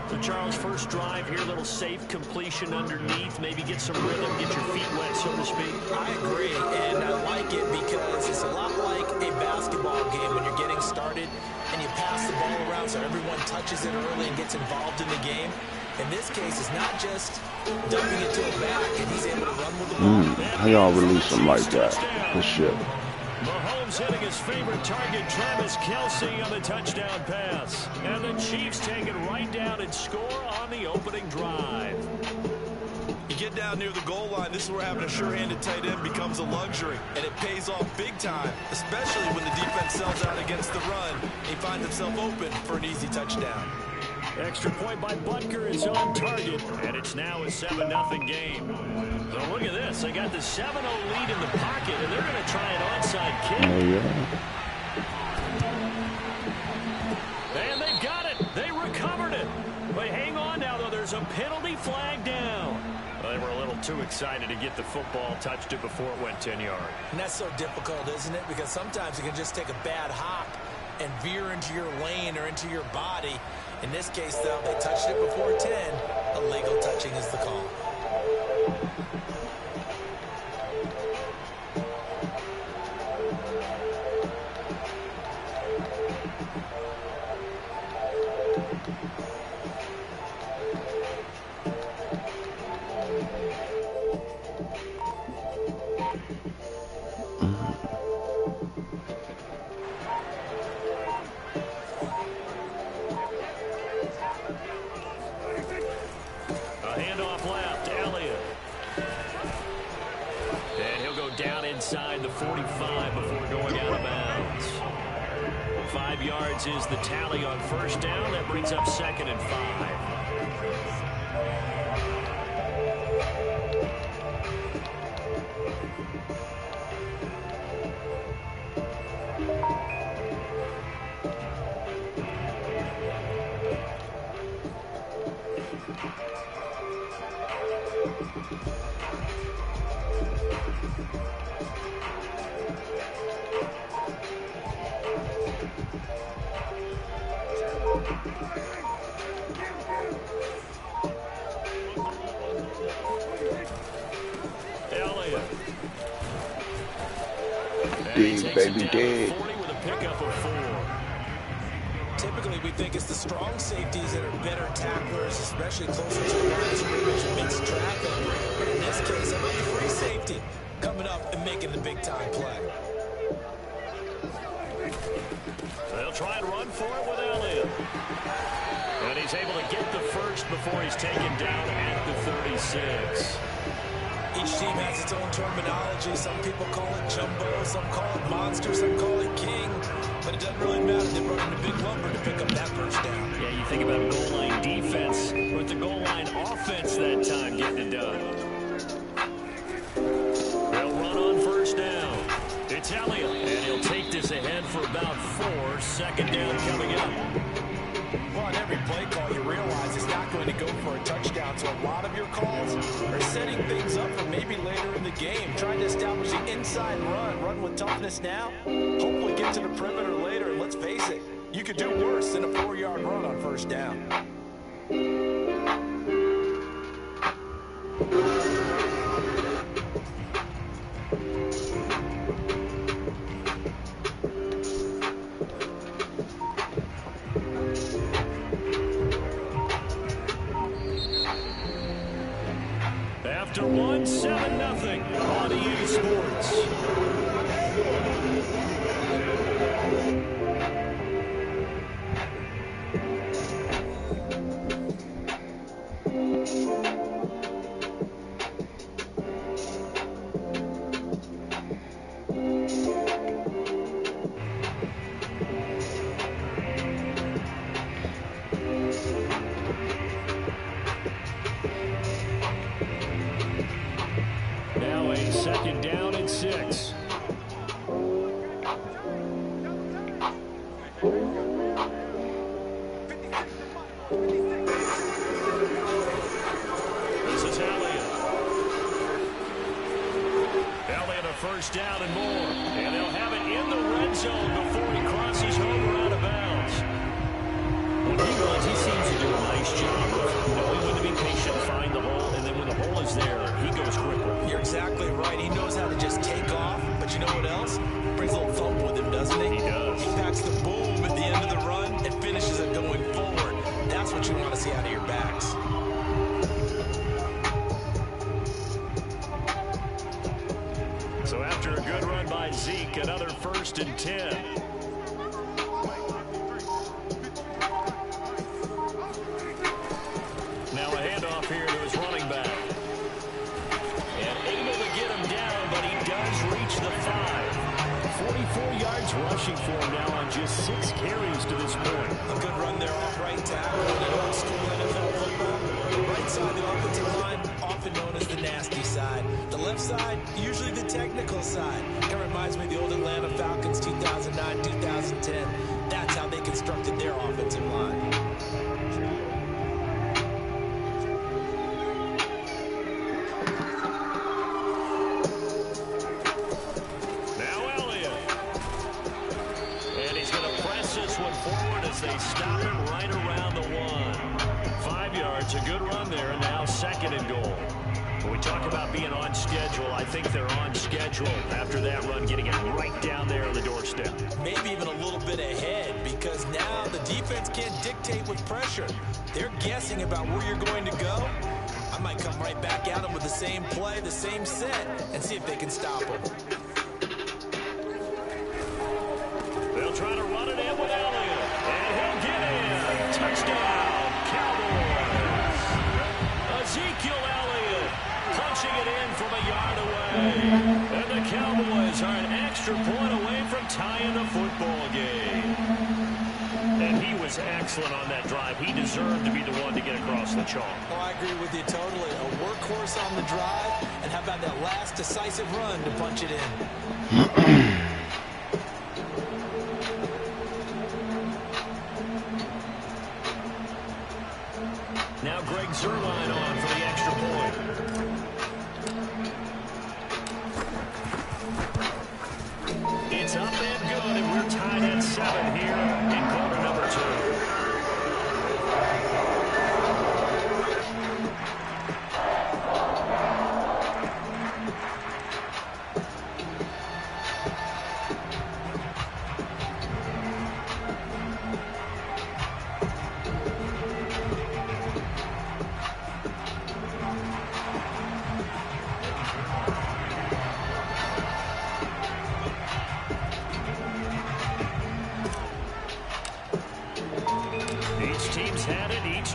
So Charles, first drive here, little safe completion underneath. Maybe get some rhythm, get your feet wet, so to speak. I agree, and I like it because it's a lot like a basketball game when you're getting started and you pass the ball around so everyone touches it early and gets involved in the game. In this case, it's not just dumping it to a back, and he's able to run with the ball. How y'all release him like that? Good shit. Mahomes hitting his favorite target, Travis Kelce, on the touchdown pass. And the Chiefs take it right down and score on the opening drive. You get down near the goal line, this is where having a sure-handed tight end becomes a luxury, and it pays off big time, especially when the defense sells out against the run. He finds himself open for an easy touchdown. Extra point by Butker is on target, and it's now a 7-0 game. So look at this. They got the 7-0 lead in the pocket, and they're going to try an onside kick. Oh, yeah. And they've got it. They recovered it. But hang on now, though. There's a penalty flag down. Well, they were a little too excited to get the football, touched it before it went 10 yards. And that's so difficult, isn't it? Because sometimes you can just take a bad hop and veer into your lane or into your body. In this case, though, they touched it before 10. Illegal touching is the call. Inside the 45 before going out of bounds. 5 yards is the tally on first down. That brings up 2nd and 5. Baby dig. With a pickup of 4. Typically, we think it's the strong safeties that are better tacklers, especially closer to the line of scrimmage and mixed traffic. But in this case, how about the free safety coming up and making the big-time play? They'll try and run for it with Elliott. And he's able to get the first before he's taken down at the 36. Each team has its own terminology. Some people call it jumbo, some call it monster, some call it king. But it doesn't really matter. They brought in a big lumber to pick up that first down. Yeah, you think about goal line defense, but the goal line offense that time getting it done. They'll run on first down. It's Elliott, and he'll take this ahead for about 4. Second down coming up. Well, on every play call, you realize it's not going to go for a touchdown. So a lot of your calls are setting things up for maybe later in the game. Trying to establish the inside run with toughness now. Hopefully get to the perimeter later. And let's face it, you could do worse than a 4-yard run on first down. After 1, 7-0 on EA Sports. Now a second down and 6. This is Elliott. Elliott a first down and more. And they'll have it in the red zone before he crosses over out of bounds. When he runs, he seems to do a nice job of knowing when to be patient, find the hole, and then when the hole is there, he goes quickly. You're exactly right. He knows how to just take off. But you know what else? Brings a little thump with him, doesn't he? He does. He packs the boom at the end of the run and finishes it going forward. That's what you want to see out of your backs. So after a good run by Zeke, another 1st and 10. Now a handoff here to his running back. And able to get him down, but he does reach the 5. 44 yards rushing for him now on just 6 carries to this point. A good run there off right tackle in old school NFL football. The right side of the offensive line, often known as the nasty side. The left side, usually the technical side. It reminds me of the old Atlanta Falcons 2009, 2010. That's how they constructed their offensive line. They stop him right around the 1. 5 yards, a good run there, and now 2nd and goal. When we talk about being on schedule, I think they're on schedule after that run, getting it right down there on the doorstep. Maybe even a little bit ahead, because now the defense can't dictate with pressure. They're guessing about where you're going to go. I might come right back at them with the same play, the same set, and see if they can stop them. They'll try to run it in with Elliott. And he'll get in. Touchdown, Cowboys. Ezekiel Elliott punching it in from a yard away. And the Cowboys are an extra point away from tying the football game. And he was excellent on that drive. He deserved to be the one to get across the chalk. Oh, I agree with you totally. A workhorse on the drive, and how about that last decisive run to punch it in? Now Greg Zuerlein on for the extra point. It's up and good, and we're tied at 7 here in quarter number 2.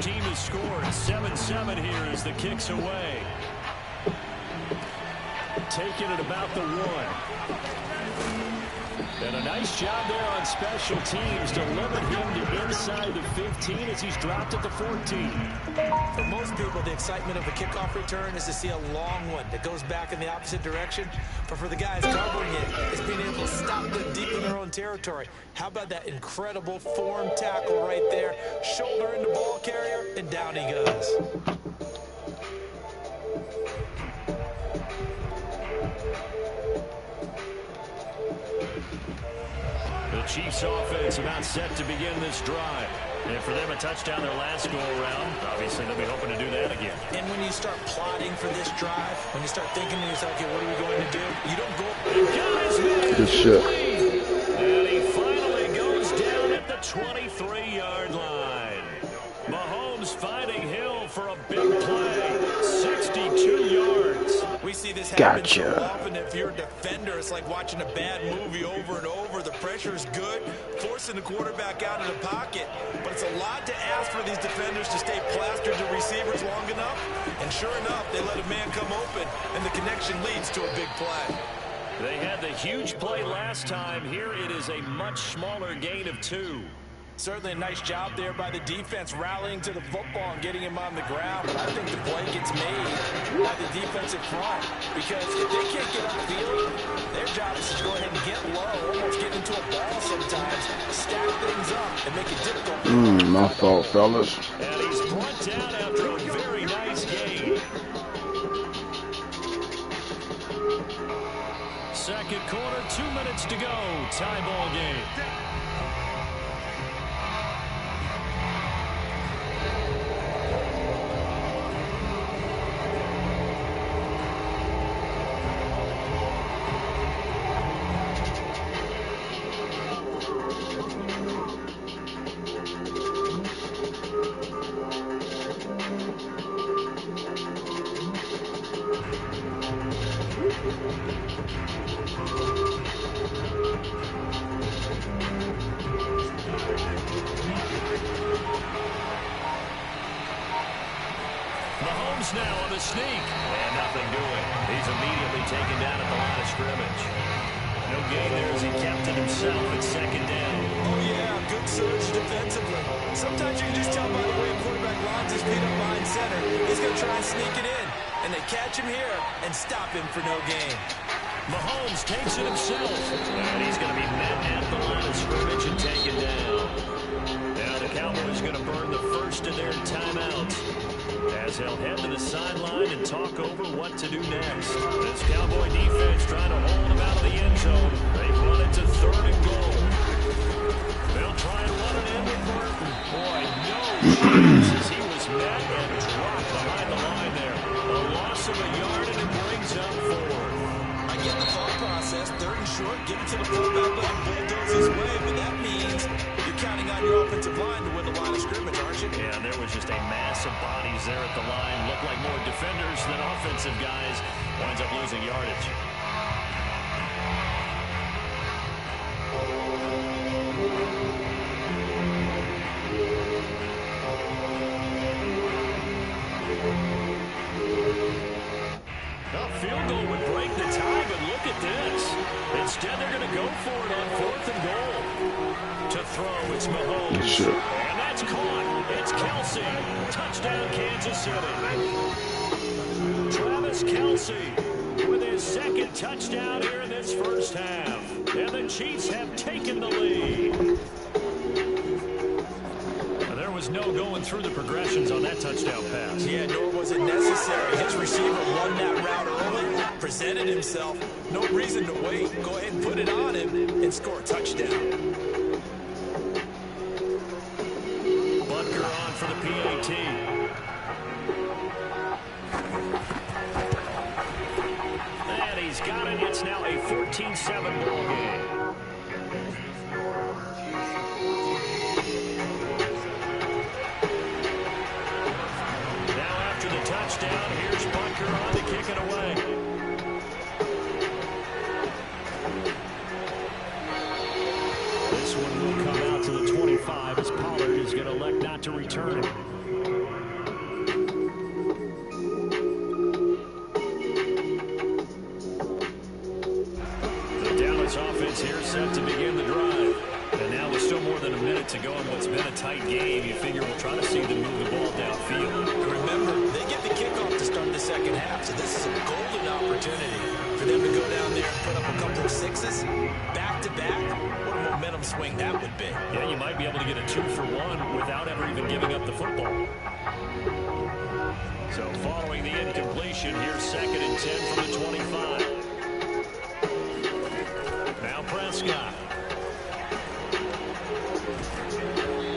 Team has scored 7-7 here as the kick's away. Taking it about the 1. And a nice job there on special teams to limit him to inside the 15 as he's dropped at the 14. For most people, the excitement of a kickoff return is to see a long one that goes back in the opposite direction. But for the guys covering it, it's being able to stop them deep in their own territory. How about that incredible form tackle right there? Shoulder into ball carrier, and down he goes. The Chiefs offense about set to begin this drive. And for them, a touchdown their last go-around. Obviously, they'll be hoping to do that again. And when you start plotting for this drive, when you start thinking to yourself, okay, what are we going to do? You don't go... Good shit. And he finally goes down at the 23-yard line. Mahomes finding Hill for a big play. 62 yards. We see this happen so Gotcha. often. If you're a defender, it's like watching a bad movie over and over. The pressure is good, forcing the quarterback out of the pocket. But it's a lot to ask for these defenders to stay plastered to receivers long enough. And sure enough, they let a man come open, and the connection leads to a big play. They had the huge play last time. Here it is a much smaller gain of 2. Certainly a nice job there by the defense, rallying to the football and getting him on the ground. But I think the play gets made by the defensive front, because if they can't get upfield, their job is to go ahead and get low, almost get into a ball sometimes, stack things up, and make it difficult. My fault, fellas. And he's brought down after a very nice gain. Second quarter, 2 minutes to go. Tie ball game. Mahomes now on the sneak. And nothing doing. He's immediately taken down at the line of scrimmage. No gain there as he kept it himself at second down. Oh, yeah, good surge defensively. Sometimes you can just tell by the way a quarterback lines his feet up behind center. He's going to try and sneak it in. And they catch him here and stop him for no gain. Mahomes takes it himself. And he's going to be met at the line of scrimmage and taken down. Now the Cowboys are going to burn the first of their timeouts, as he'll head to the sideline and talk over what to do next. This Cowboy defense trying to hold him out of the end zone. They've run it to 3rd and goal. They'll try and run it in with Burton. Boy, no chance as he was met and dropped behind the line there. A loss of a yard, and it brings up 4th. I get the thought process. 3rd and short, give it to the fullback, let him bulldoze his way, but that means you're counting on your offensive line to win the line of scrimmage, aren't you? Yeah, and there was just a mass of bodies there at the line. Looked like more defenders than offensive guys. Winds up losing yardage. A field goal would break the tie, but look at this. Instead, they're going to go for it on 4th and goal. To throw, it's Mahomes. Sure. And that's caught. It's Kelsey. Touchdown, Kansas City. Travis Kelsey with his 2nd touchdown here in this first half. And the Chiefs have taken the lead. There was no going through the progressions on that touchdown pass. Yeah, nor was it necessary. His receiver won that route early, presented himself. No reason to wait. Go ahead and put it on him and score a touchdown. Butker on for the PAT. And he's got it. It's now a 14-7 ball game. Touchdown. Here's Butker on to kick it away. This one will come out to the 25 as Pollard is going to elect not to return it. The Dallas offense offense here set to begin the drive. And now with still more than a minute to go in what's been a tight game, you figure we'll try to see them move the ball downfield. Remember, they get the kickoff to start the second half, so this is a golden opportunity for them to go down there and put up a couple of sixes, back-to-back. What a momentum swing that would be. Yeah, you might be able to get a 2-for-1 without ever even giving up the football. So following the incompletion, here's 2nd and 10 from the 25. Now Prescott.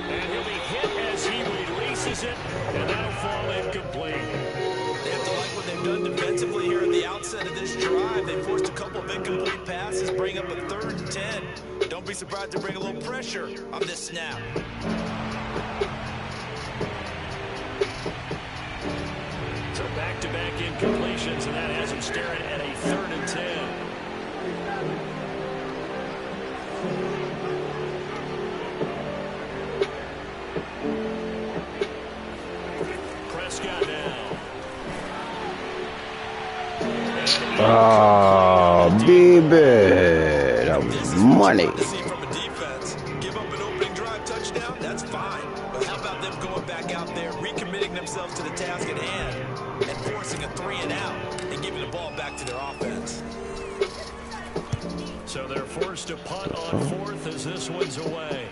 And he'll be hit as he releases it, and that'll fall incomplete. They have to like what they've done defensively here at the outset of this drive. They forced a couple of incomplete passes, bring up a 3rd and 10. Don't be surprised to bring a little pressure on this snap. So back-to-back incompletions, and that has him staring at a 3rd and 10. Prescott now. Oh, baby. That was money. From a defense, give up an opening drive touchdown, that's fine. But how about them going back out there, recommitting themselves to the task at hand, and forcing a 3-and-out, and giving the ball back to their offense. So they're forced to punt on 4th as this one's away.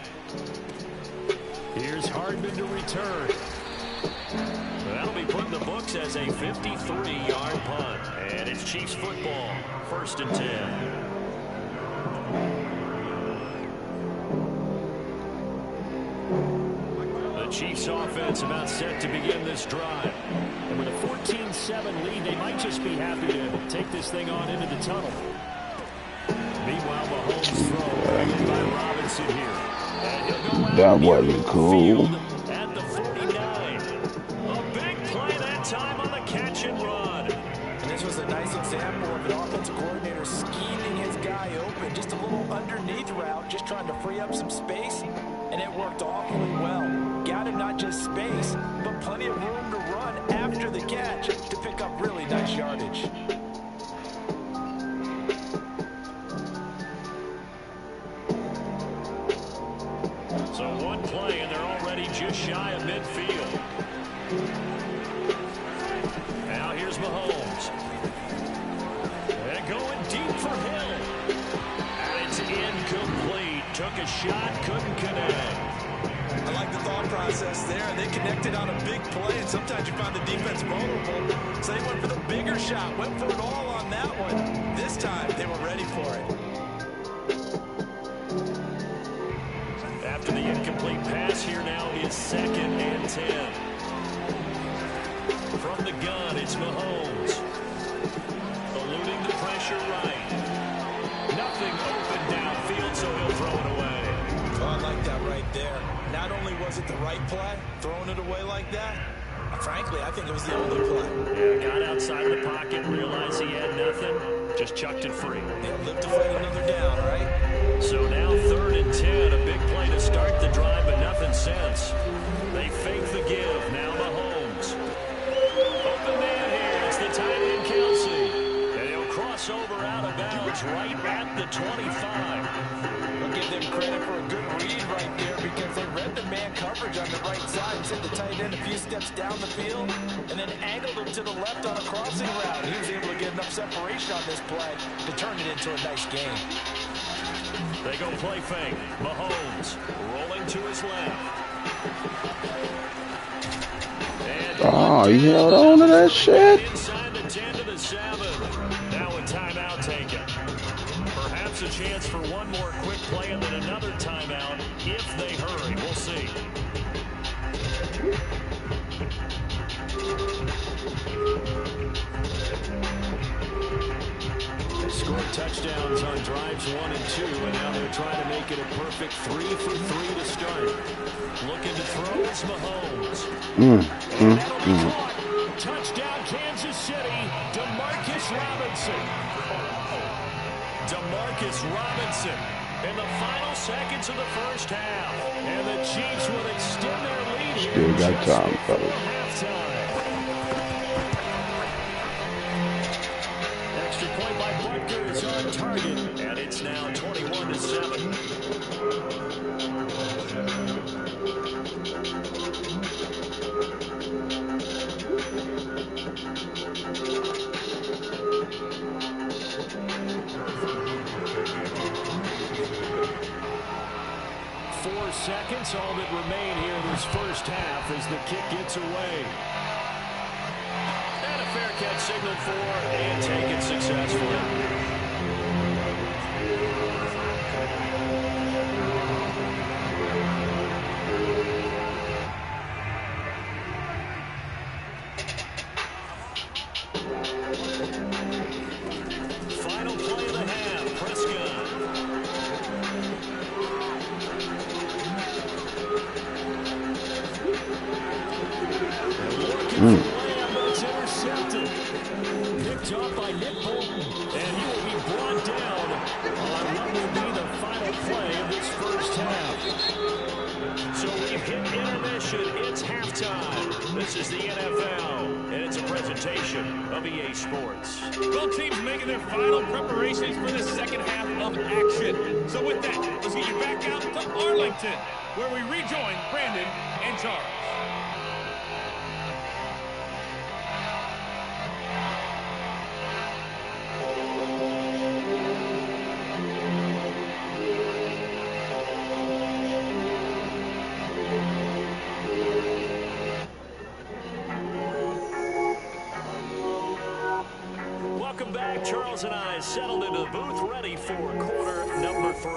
Here's Hardman to return. That'll be put in the books as a 53-yard punt. And it's Chiefs football, 1st and 10. The Chiefs offense about set to begin this drive. And with a 14-7 lead, they might just be happy to take this thing on into the tunnel. Meanwhile, Mahomes throw in by Robinson here. And he'll go out That wasn't cool. at the 49. A big play that time on the catch and run. And this was a nice example of an offensive coordinator scheming his guy open. Just a little underneath route, just trying to free up some space, and it worked awfully well. Got him not just space, but plenty of room to run after the catch to pick up really nice yardage. So one play, and they're already just shy of midfield. Now here's Mahomes. And going deep for Hill. And it's incomplete. Took a shot, couldn't connect. I like the thought process there. They connected on a big play, and sometimes you find the defense vulnerable. So they went for the bigger shot, went for it all on that one. This time, they were ready for it. After the incomplete pass, here now is 2nd and 10. From the gun, it's Mahomes. Eluding the pressure right. Nothing open downfield, so he'll throw it away. Oh, I like that right there. Not only was it the right play, throwing it away like that, frankly, I think it was the only play. Yeah, got outside of the pocket, realized he had nothing, just chucked it free. They'll live to fight another down, right? So now 3rd and 10, a big play to start the drive, but nothing since. They fake the give, now Mahomes. Open man here, it's the tight end Kelsey. And he'll cross over out of bounds right at the 25. We'll give them credit for a good read right there because they read the man coverage on the right side and sent the tight end a few steps down the field and then angled him to the left on a crossing route. He was able to get enough separation on this play to turn it into a nice game. They go play fake. Mahomes rolling to his left. Oh, he held on to that shit. Inside the 10 to the 7. Now a timeout taken. Perhaps a chance for one more quick play and then another timeout if they hurry. We'll see. They scored touchdowns on drives 1 and 2, and now they're trying to make it a perfect 3 for 3 to start. Looking to throw, it's Mahomes. Touchdown, Kansas City. DeMarcus Robinson. DeMarcus Robinson in the final seconds of the first half. And the Chiefs will extend their lead here. Still got time, fellas. Extra point by Butker is on target. And it's now 21-7. 4 seconds, all that remain here in this first half as the kick gets away. And a fair catch signaled for and taken successfully. Final play of the half, Prescott. It's intercepted. Picked off by Nick Bolton. And he will be brought down on what will be the final play of this first half. So we've hit intermission. It's halftime. This is the NFL, and it's a presentation of EA Sports. Both teams making their final preparations for the second half of action. So with that, let's get you back out to Arlington, where we rejoin Brandon and Charles. Welcome back. Charles and I settled into the booth, ready for quarter number 3.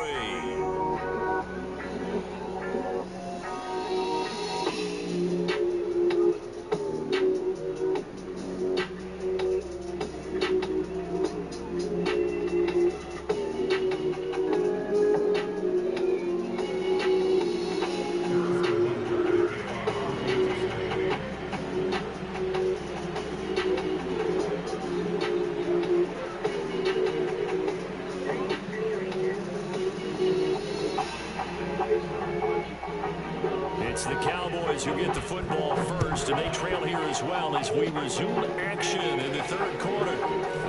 It's the Cowboys who get the football first, and they trail here as well as we resume action in the third quarter.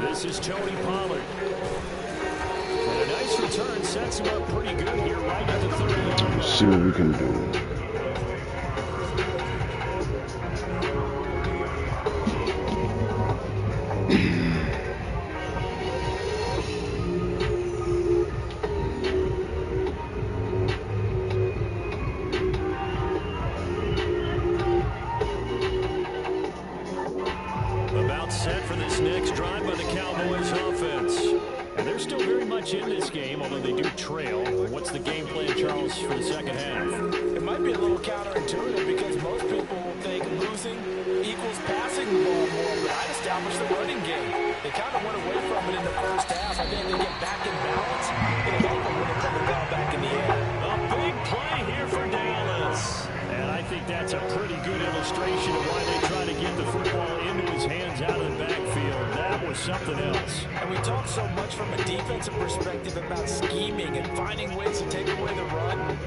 This is Tony Pollard. And a nice return sets him up pretty good here right at the 30-yard line. Let's see what we can do. About set for this next drive by the Cowboys offense. And they're still very much in this game, although they do trail. What's the game plan, Charles, for the second half? It might be a little counterintuitive because most people will think losing equals passing the ball more, but I'd establish the running game. They kind of went away from it in the first half. I think they get back in balance. It'll help them when they put the ball back in the air. A big play here for Dallas. And I think that's a pretty good illustration of why they try to get the football into his hands out of the backfield. That was something else. And we talk so much from a defensive perspective about scheming and finding ways to take away the run.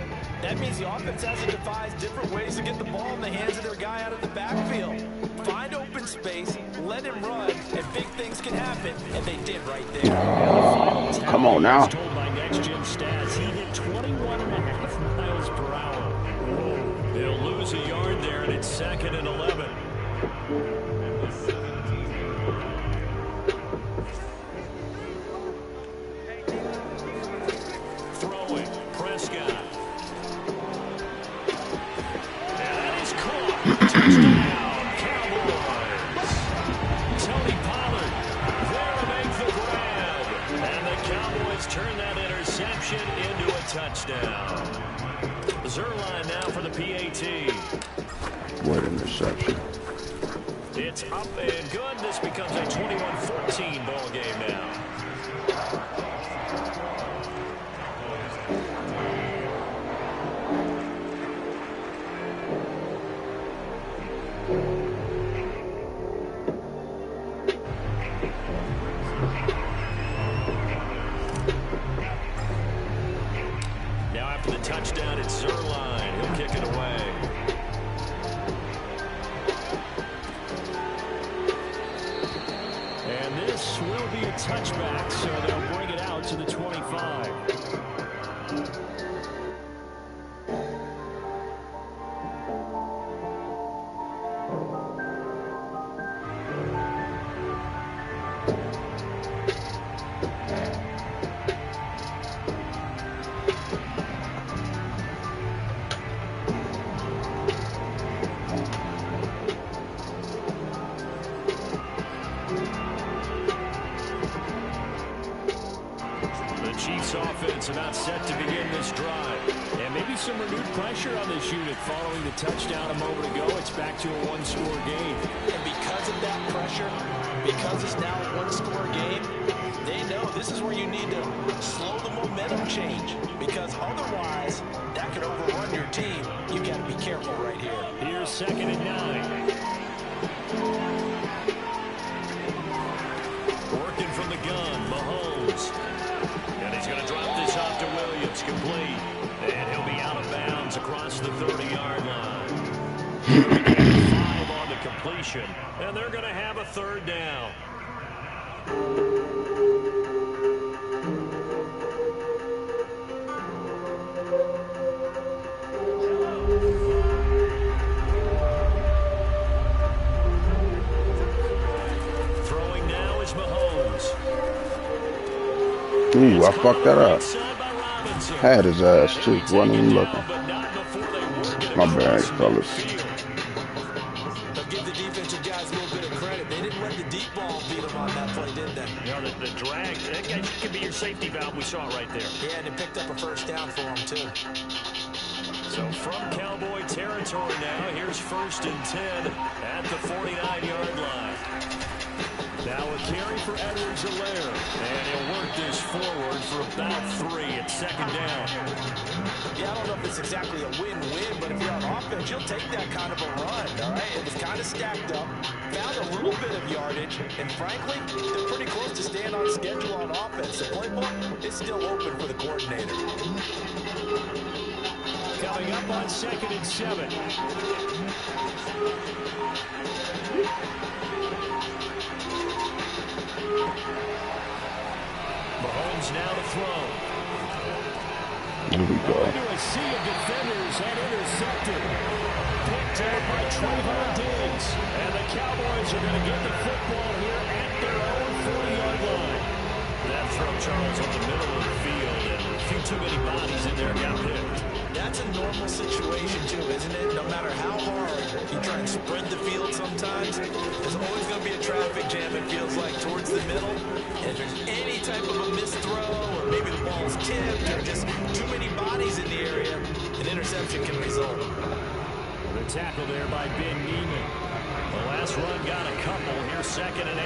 That means the offense has to devise different ways to get the ball in the hands of their guy out of the backfield. Find open space, let him run, and big things can happen. And they did right there. Come on now. Told by Next Gen Stats, he hit 21.5 miles per hour. They'll lose a yard there, and it's 2nd and 11. Throwing, Prescott. And that is caught. Touchdown, Cowboys. Tony Pollard there to make the grab. And the Cowboys turn that interception into a touchdown. Zerline now for the PAT. What interception. It's up and good. This becomes a 21-14 ball game now. Now after the touchdown, it's Zerline. He'll kick it away. And this will be a touchback, so they'll bring it out to the 25. Chiefs offense about set to begin this drive. And maybe some renewed pressure on this unit following the touchdown a moment ago. It's back to a one-score game. And because of that pressure, because it's now a one-score game, they know this is where you need to slow the momentum change. Because otherwise, that could overrun your team. You got to be careful right here. Here's 2nd and 9. Working from the gun, Mahomes. And he's going to drop this off to Williams, complete. And he'll be out of bounds across the 30-yard line. 5 on the completion, and they're going to have a 3rd down. Throwing now is Mahomes. Ooh, I fucked that up. Had his ass too. Wasn't even looking. My bad, fellas. But give the defensive guys a little bit of credit. They didn't let the deep ball beat them on that play, did they? You know, the drag, that could be your safety valve we saw right there. Yeah, and it picked up a 1st down for them, too. So from Cowboy territory now, here's 1st and 10 at the 49-yard line. Now a carry for Edwards-Helaire, and he'll work this forward for about 3 at 2nd down. Yeah, I don't know if it's exactly a win-win, but if you're on offense, you'll take that kind of a run, all right? It was kind of stacked up, found a little bit of yardage, and frankly, they're pretty close to staying on schedule on offense. The playbook is still open for the coordinator. Coming up on 2nd and 7. Mahomes now to throw. Here we go. Into a sea of defenders and intercepted. Picked up by Trayvon Diggs. And the Cowboys are going to get the football here at their own 40-yard line. That throw, Charles, on the middle of the field, and a few too many bodies in there got picked. That's a normal situation, too, isn't it? No matter how hard you try and spread the field sometimes, there's always going to be a traffic jam, it feels like, towards the middle. And if there's any type of a missed throw, or maybe the ball's tipped, or just too many bodies in the area, an interception can result. The tackle there by Ben Neiman. The last run got a couple. Here's 2nd and 8.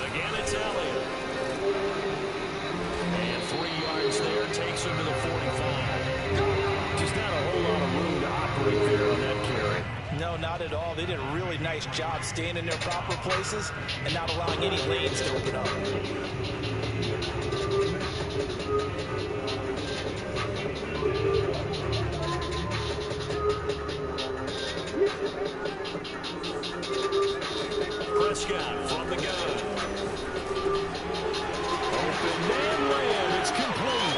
Again, it's Elliott. And 3 yards there takes him to the 45. Just not a whole lot of room to operate there on that carry. No, not at all. They did a really nice job staying in their proper places and not allowing any lanes to open up. Prescott from the gun. Open man layup. It's complete.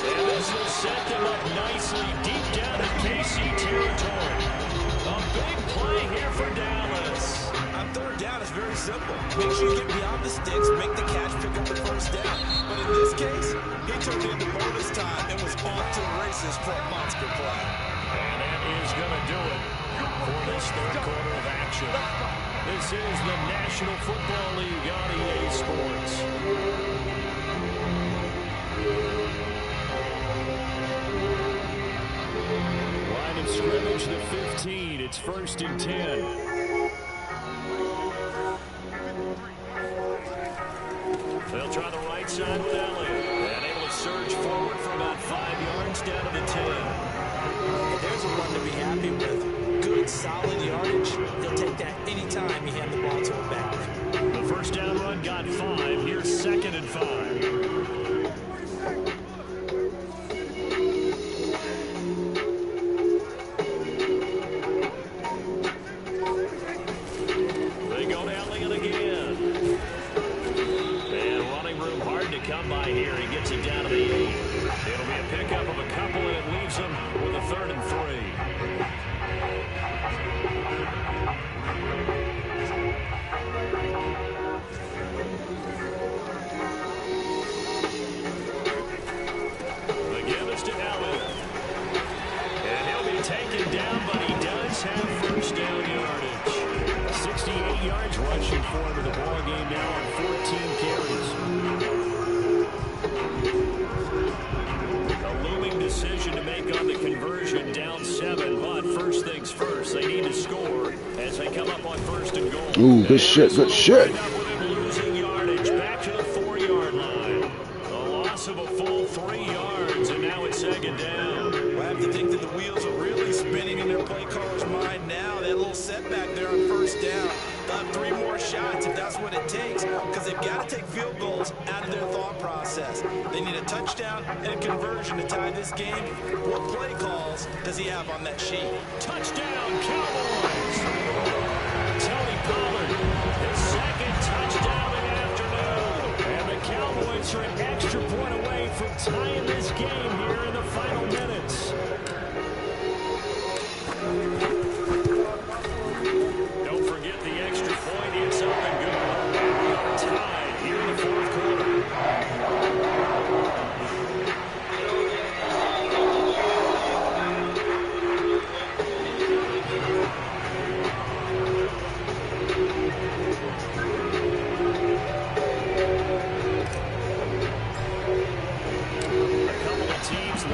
And this will set them up nicely deep down in KC territory. A big play here for Dallas. On 3rd down, it's very simple. Make sure you get beyond the sticks, make the catch, pick up the 1st down. But in this case, he turned it into bonus time and was off to the races for a monster play. And that is going to do it for this 3rd quarter of action. This is the National Football League on EA Sports. Line of scrimmage, the 15. It's 1st and 10. They'll try the right side with Elliott. And able to surge forward for about 5 yards down to the 10. There's a run to be happy with. Good, solid yardage. He'll take that anytime you hand the ball to him back. The 1st down run got 5. Here's 2nd and 5. They go to Elliott again. yards rushing for him in the ball game now on 14 carries. A looming decision to make on the conversion, down 7. But first things first, they need to score as they come up on 1st and goal. Ooh, good shit, good shit. Losing yardage back to the 4-yard line. A loss of a full 3 yards, and now it's 2nd down. Well, I have to think that the wheels are really spinning in their play caller's mind now. That little setback there on 1st down. They'll have 3 more shots if that's what it takes, because they've got to take field goals out of their thought process. They need a touchdown and a conversion to tie this game. What play calls does he have on that sheet? Touchdown, Cowboys! Tony Pollard, his 2nd touchdown in the afternoon. And the Cowboys are an extra point away from tying this game here in the final minutes. Don't forget the extra point. It's up and good. And we are tied here in the 4th quarter.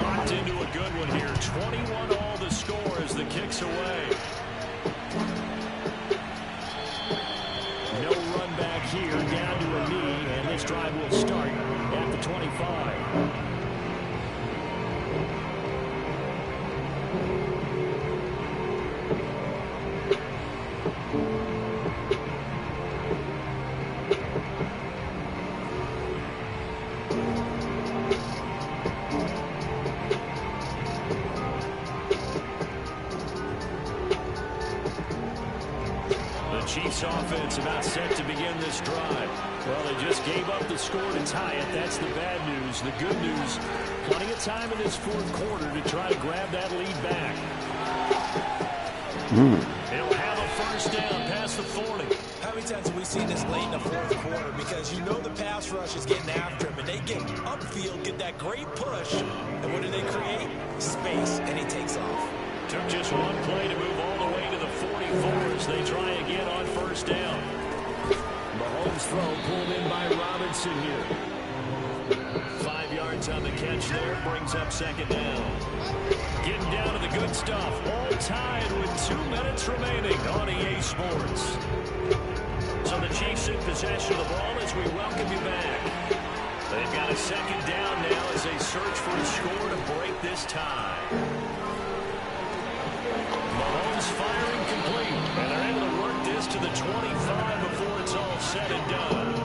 Locked into a good one here. 21 all the score as the kick's away. No run back here, down to a knee, and this drive will start at the 25. Chiefs offense about set to begin this drive. Well, they just gave up the score to tie it. That's the bad news. The good news, plenty of time in this 4th quarter to try to grab that lead back. They'll have a 1st down past the 40. How many times have we seen this late in the 4th quarter? Because you know the pass rush is getting after him, and they get upfield, get that great push, and what do they create? Space, and he takes off. Took just one play to move all the way to the 44 as they try again on 1st down. Mahomes' throw pulled in by Robinson here. 5 yards on the catch there, brings up 2nd down. Getting down to the good stuff, all tied with 2 minutes remaining on EA Sports. So the Chiefs in possession of the ball as we welcome you back. They've got a 2nd down now as they search for a score to break this tie. Mahomes firing complete, and they're able to work this to the 25 before it's all said and done.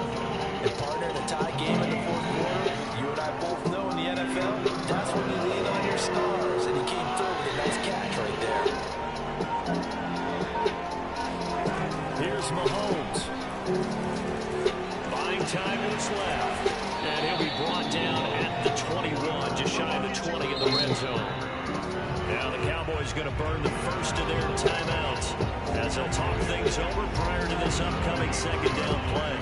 And partner, in a tie game in the 4th quarter, you and I both know in the NFL, that's when you lean on your stars, and he came through with a nice catch right there. Here's Mahomes. Buying time what's left, and he'll be brought down at the 21, just shy of the 20 in the red zone. Now the Cowboys going to burn the first of their timeouts as they'll talk things over prior to this upcoming 2nd down play.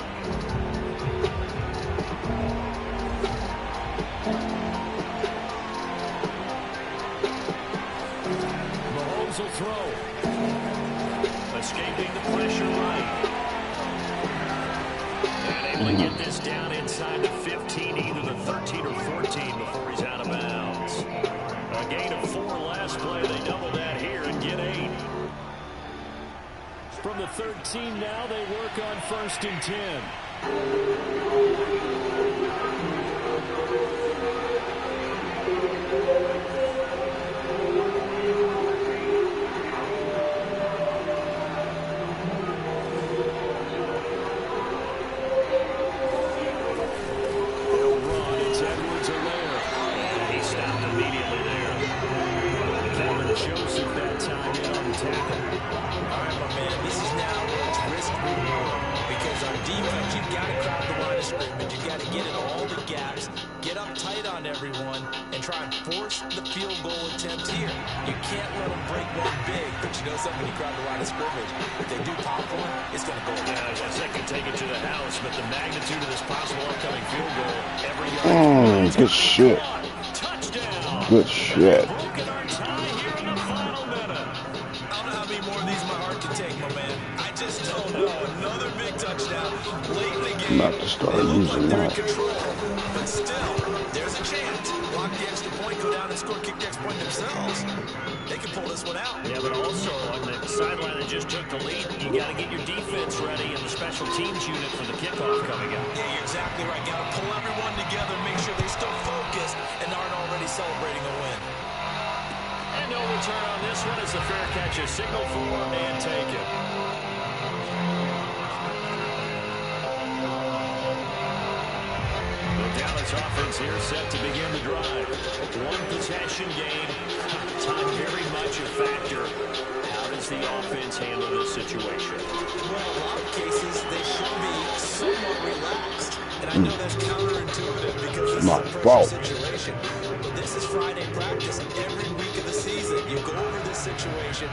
Mahomes will throw. Escaping the pressure right. And able to get this down inside the 15, either the 13 or 14 before he's out of bounds. A gain of 4 last play. They double that here and get 8. From the 13 now, they work on 1st and 10. They'll run. It's Edwards-Helaire. And he stopped immediately there. Kevin Joseph that time in on the tackle. All right, my man, this is now where it's risk-reward. Because on defense, you've got to crowd the line of scrimmage. You've got to get in all the gaps, get up tight on everyone, and try and force the field goal attempt here. You can't let them break one big, but you know something, when you crowd the line of scrimmage, if they do pop one, it's going to go down. Yeah, I guess they can take it to the house, but the magnitude of this possible upcoming field goal, every yard. Good shit. Touchdown. Good shit. Broken our tie here in the final minute. I don't know how many more of these my heart can take, my man. I just don't know. Another big touchdown late in the I'm game. about to start They look using like they're in that. control, but still, there's a chance. Block the extra point, go down and score, kick the extra point themselves. They can pull this one out. Yeah, but also on the sideline that just took the lead, you got to get your defense ready and the special teams unit for the kickoff coming up. Yeah, you're exactly right. Got to pull everyone together, make sure they still focused and aren't already celebrating a win. And no return on this one as the fair catch is signaled for and taken. The Dallas offense here set to begin the drive. One possession game. Time very much a factor. How does the offense handle this situation? Well, in a lot of cases, they should be somewhat relaxed. And I know that's counterintuitive because this is a pressure situation. But this is Friday practice every week of the season. You go over this situation,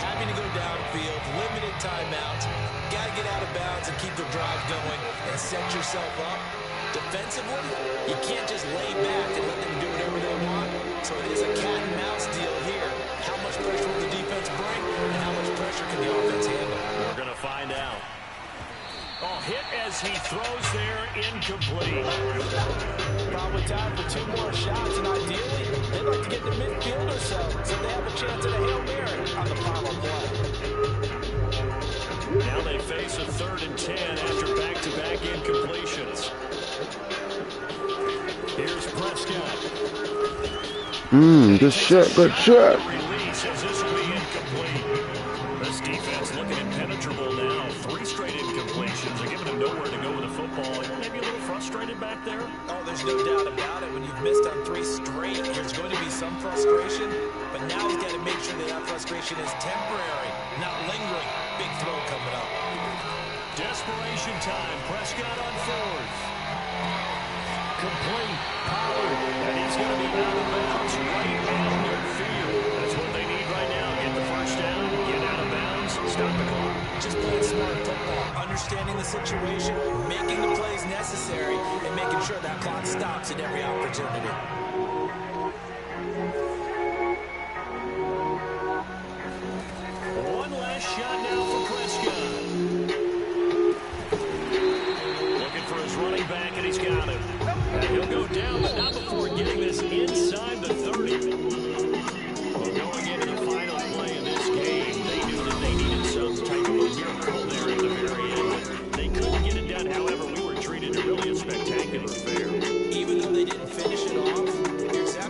having to go downfield, limited timeouts, got to get out of bounds and keep the drive going and set yourself up. Defensively, you can't just lay back and let them do whatever they want. So it is a cat and mouse deal here. How much pressure will the defense bring and how much pressure can the offense handle? We're going to find out. Oh, hit as he throws there, incomplete. Probably time for 2 more shots, and ideally, they'd like to get to midfield or so they have a chance at a Hail Mary on the final play. Now they face a 3rd and 10 after back-to-back incompletions. Here's Prescott. Good shot, good shot. Release as this will be incomplete. This defense looking impenetrable now. 3 straight incompletions. They're giving him nowhere to go with the football. Maybe a little frustrated back there. Oh, there's no doubt about it. When you've missed on 3 straight, there's going to be some frustration. But now he's got to make sure that frustration is temporary, not lingering. Big throw coming up. Desperation time. Prescott on 4th. Complete. Pollard. And he's going to be out of bounds right down midfield. That's what they need right now. Get the first down, get out of bounds, stop the clock. Just playing smart football, understanding the situation, making the plays necessary, and making sure that clock stops at every opportunity. One last shot now for Prescott. Looking for his running back, and he's got him. And he'll go down, but not before getting this inside the 30. Well, going into the final play of this game, they knew that they needed some type of a miracle there at the very end. But they couldn't get it done. However, we were treated to really a spectacular affair. Even though they didn't finish it off, you're exactly